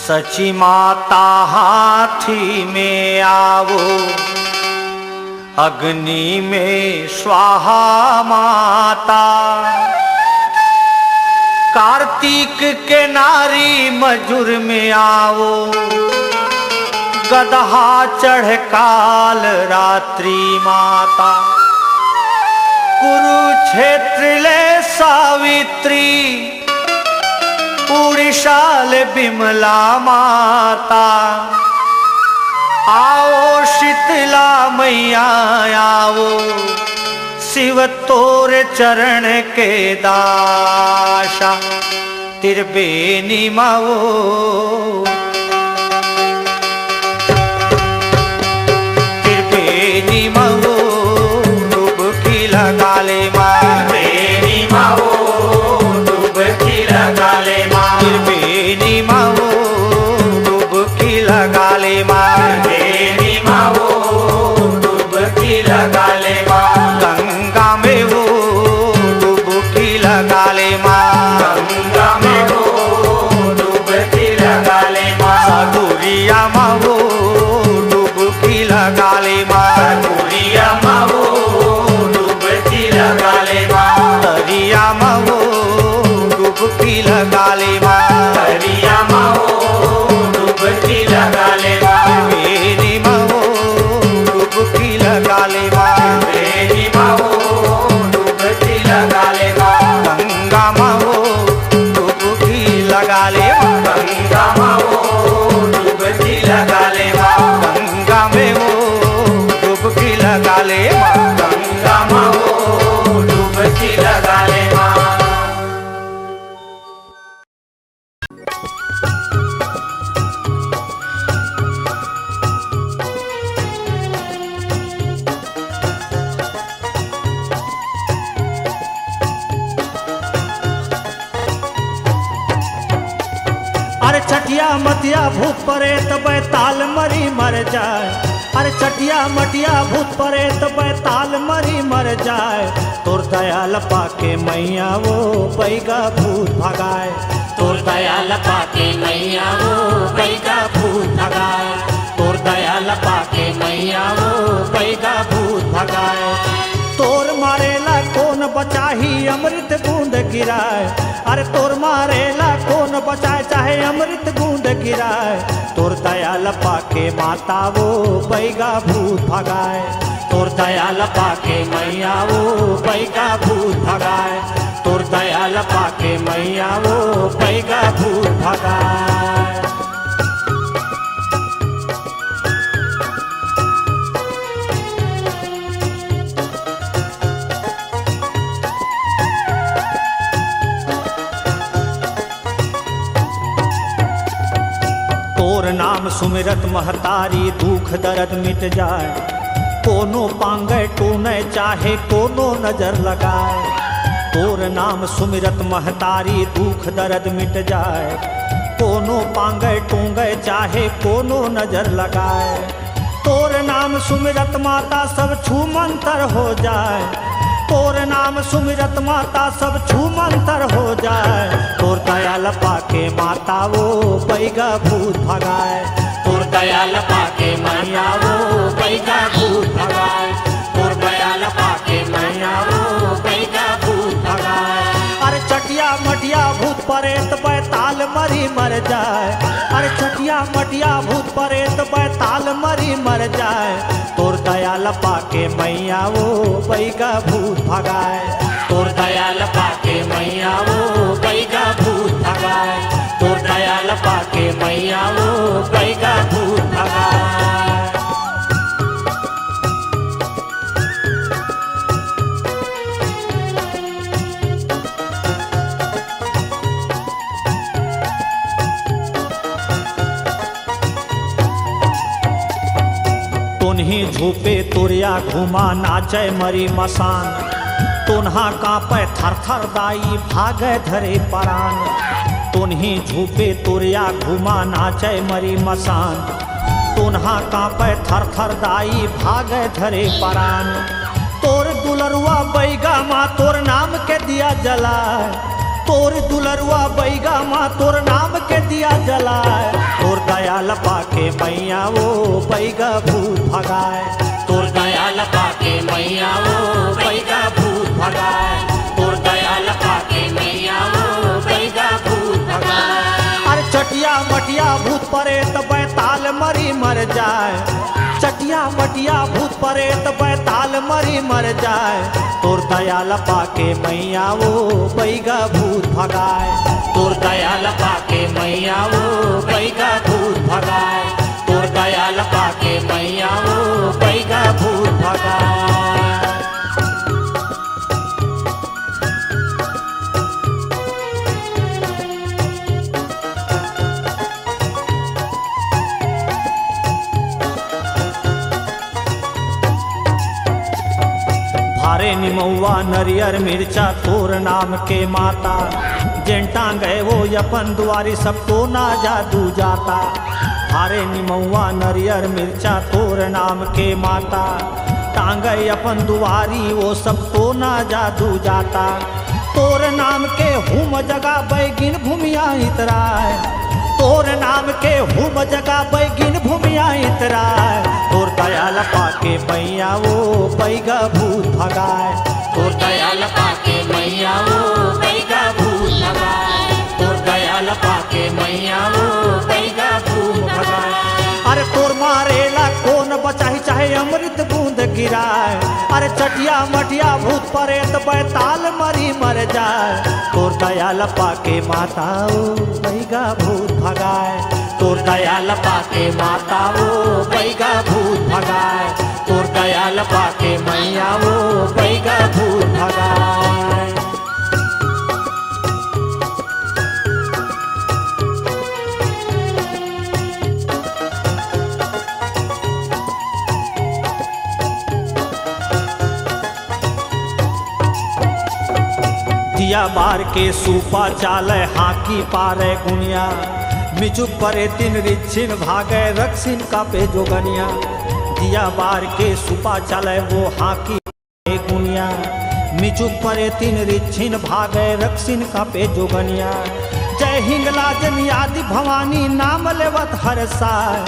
सची माता हाथी में आवो, अग्नि में स्वाहा माता, कार्तिक के नारी मजूर में आओ, गदहा चढ़ काल रात्रि माता, कुरुक्षेत्र ले सावित्री, उड़ीसा ले बिमला माता, आओ शीतला मैया आओ, शिव तोरे चरण के दासा, त्रिवेणी माओ, त्रिवेणी माओ डुबकी लगा ले माँ, त्रिवेणी माओ डुबकी लगा ले माँ, त्रिवेणी माओ डुबकी लगा ले माँ, त्रिवेणी माओ डुबकी लगा ले माँ। गंगा में वो डुबकी लगा ले माँ, गंगा तरिया माओ डुबकी लगा ले माँ तोरिया माओ डुबकी लगा ले माँ तरिया माओ डुबकी लगा ले माँ तरिया माओ डुबकी लगा ले माँ मेरी माओ डुबकी लगा ले माँ मेरी माओ डुबकी लगा ले माँ गंगा माओ डुबकी लगा ले माँ गंगा माओ डुबकी लगा ले माँ गंगा में वो डुबकी लगा ले माँ गंगा माओ डुबकी लगा ले माँ अरे चटिया मटिया भूत परे तब ताल मरी मर जाए। अरे चटिया मटिया भूत परे तब ताल मरी मर जाए। तोर दयाल पाके मैया वो पैगा भूत भगाए। तोर दयाल पाके मैया वो पैगा भूत भगाए। तोर दयाल पाके मैया वो पैगा भूत भगाए। तोर मारेला कौन बचाही अमृत बूंद गिराए। अरे तोर मारेला कौन बचाए चाहे अमृत बूंद गिराए। तोर दयाल पाके माता वो पैगा भूत भगाए। तोर दयाल पाके मैया वो पैगा भूत भगाए। तोर दयाल पाके मैया वो पैगा भूत भगाए। तोर नाम सुमिरत महतारी दुख दर्द मिट जाए। कोनो पांगे टूने चाहे कोनो नजर लगाए। तोर नाम सुमिरत महतारी दुख दर्द मिट जाए। कोनो पांगे टूंगे चाहे कोनो नजर लगाए। तोर नाम सुमिरत माता सब छू मंतर हो जाए। तोर नाम सुमिरत माता सब छू मंतर हो जाए। तोर दयाल पाके माता वो पैगा भूत भगाए। तोर दयाल पाके मैया वो पैगा भूत भगाए। तोर दयाल पाके मैया वो पैगा भूत भगाए। अरे चटिया मटिया भूत परेत बैताल मरी मर जाए। अरे चटिया मटिया भूत परेत बैताल मरी मर जाए। तोर दयाल पाके मैया वो पैगा भूत भगाए। तोर दयाल पाके मैया वो पैगा भूत भगाए। तोर दयाल पाके मैया वो पैगा भूत भगाए। तुन्ही झूपे तुरिया घुमा नाचे मरी मसान। तुन्हा कांपे थर थर दाई भागे धरे परान। तुन्ही झूपे तुरिया घुमा नाचे मरी मसान। तुन्हा कांपे थर थर दाई भागे धरे परान। तोर दुलरुआ बैगा माँ तोर नाम के दिया जलाए। तोर दुलरुआ बैगा माँ तोर नाम के दिया जलाए। तोर दयाल पाके मैया वो बैगा भूत भगाए। तोर दयाल पाके मैया वो बैगा भूत भगाए। तोर दयाल पाके मैया वो बैगा भूत भगाए। अरे चटिया मटिया भूत परेत बैताल मरी मर जाए। चटिया मटिया भूत परेत बैताल मरी मर जाए। तोर दयाल पाके मैया वो बैगा भूत भगाए। तोर दयाल पाके मैया वो बैगा भूत भगाए। तोर दयाल पाके मैया वो बैगा भूत भगाए। भारे निमौआ नरियर मिर्चा तोर नाम के माता। जेंटा गए वो अपन दुआरी सबको ना जादू जाता। भारे निमौआ नरियर मिर्चा तोर नाम के माता। टांगे अपन दुआरी वो सबको ना जादू जाता। तोर नाम के हुम जगा बैगिन भूमिया इतराए। तोर नाम के हुम जगा बैगिन मैया वो पैगा भूत भगाए। तोर दयाल पाके मैया वो पैगा भूत भगाए। तोर दयाल पाके मैया वो पैगा भूत भगाए। अरे तोर मारेला कौन बचाही चाहे अमृत बूंद गिराए। अरे चटिया मटिया भूत परेत बैताल मरी मर जाए। तोर दयाल पाके माता वो पैगा भूत भगाए। तोर दयाल पाके माता वो पैगा भूत भगाए। तोर दयाल पाके मैया वो पैगा भूत भगाए। दिया बार के सूपा चाले हाकी पारे गुनिया। मिचुक परे तीन रिच्छिन भागे रक्षिन का पे जोगनिया। दिया बार के सूपा चले वो हाकी पारे गुनिया। मिचुक परे तीन रिच्छिन भागे रक्षिन का पे जोगनिया। जय हिंगलाजन आदि भवानी नाम लेवत हर साय।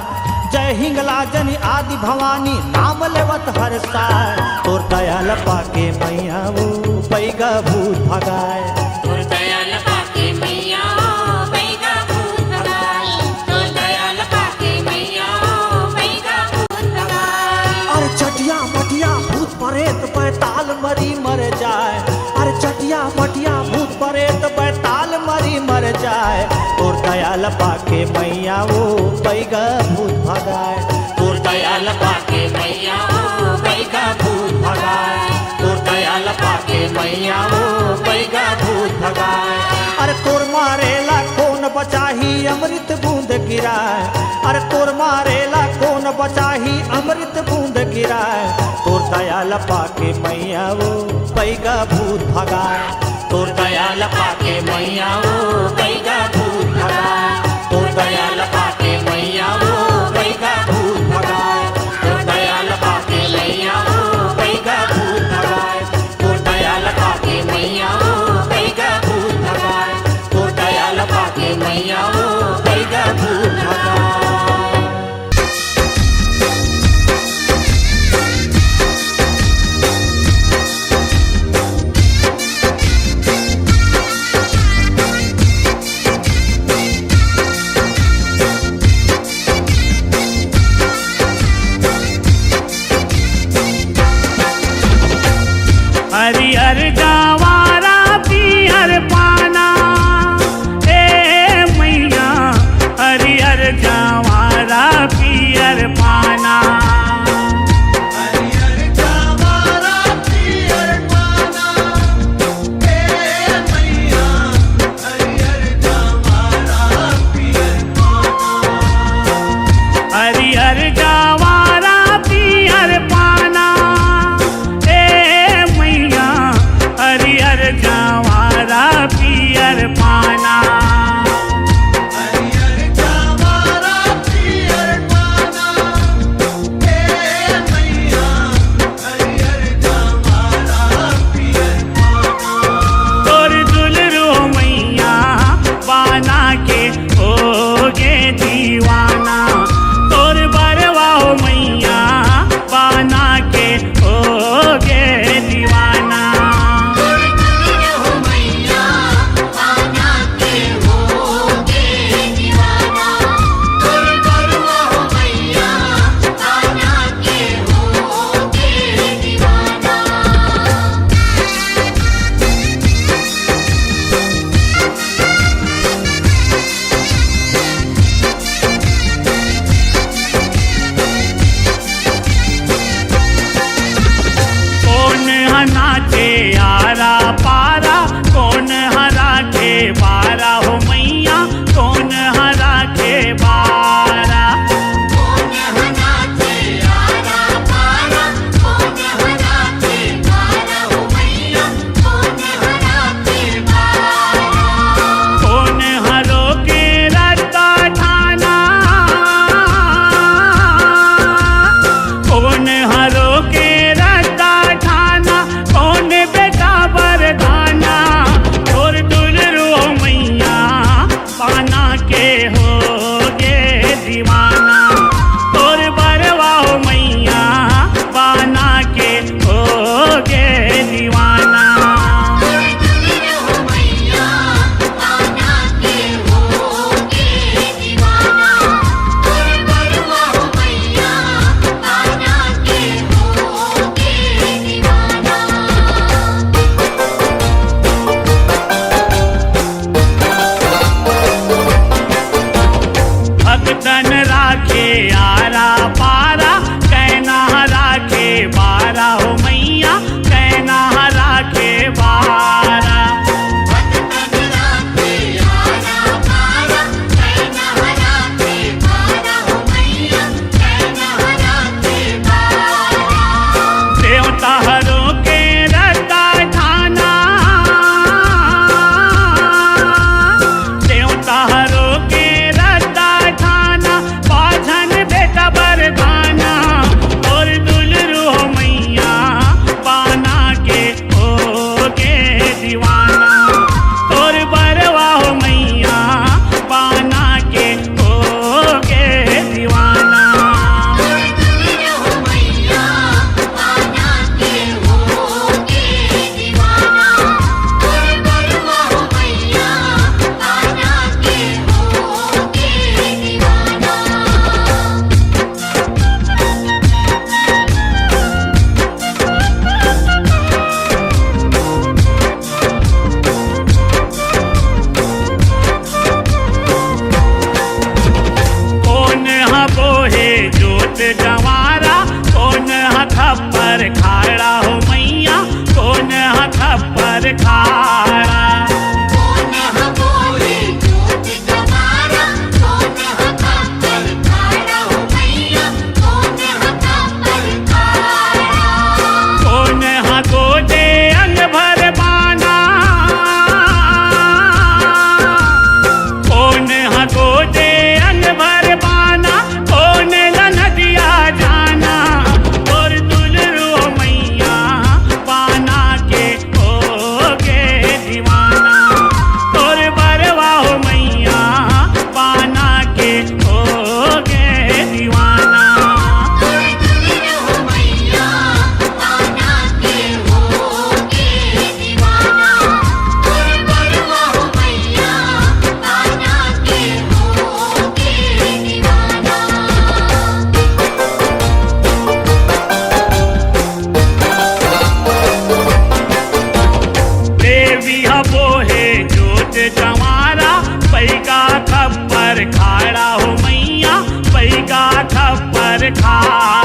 जय हिंगलाजन आदि भवानी नाम लेवत हर साय। तोर दयाल पाके मैया वो पैगा भूत भगाए। तोर दयाल पाके मैया वो पैगा भूत भगाए। तोर दयाल पाके मैया वो पैगा भूत भगाए। अरे चटिया मटिया भूत परेत बैताल मरी मर जाए। अरे चटिया मटिया भूत परेत बैताल मरी मर जाए। तोर दयाल पाके मैया वो पैगा भूत भगाए। तोर दयाल पाके मैया वो पैगा भूत भगाए। तोर दयाल पाके मैया वो पैगा भूत भगाए। अरे तोर मारेला कौन बचाही अमृत बूंद गिराए। अरे तोर मारेला कौन बचाही अमृत बूंद गिराए। तोर दयाल पाके मैया वो पैगा भूत भगाए। तोर दयाल पाके मैया वो पैगा भूत भगाए। तोर दयाल पाके मैया वो पैगा भूत भगाए। तोर दयाल पाके मैया वो पैगा भूत भगाए। तोर दयाल पाके मैया वो पैगा भूत भगाए। तोर दयाल पाके मैया वो पैगा भूत भगाए। जोत जवारा कौन हथप्पर खाड़ा हो मैया कौन हथप्पर खाड़ा कौन हको दे अंग भर बाना कौन हको दे अंग भर बाना कौन नदिया जाना और दुलरू मैया पाना के हो गे दीवाना और बरवा हो मैया पाना के हो गे दीवाना देवी हबो है जोत जवारा पैगा थप्पर खाड़ा हो मैया पैगा थप्पर खाड़ा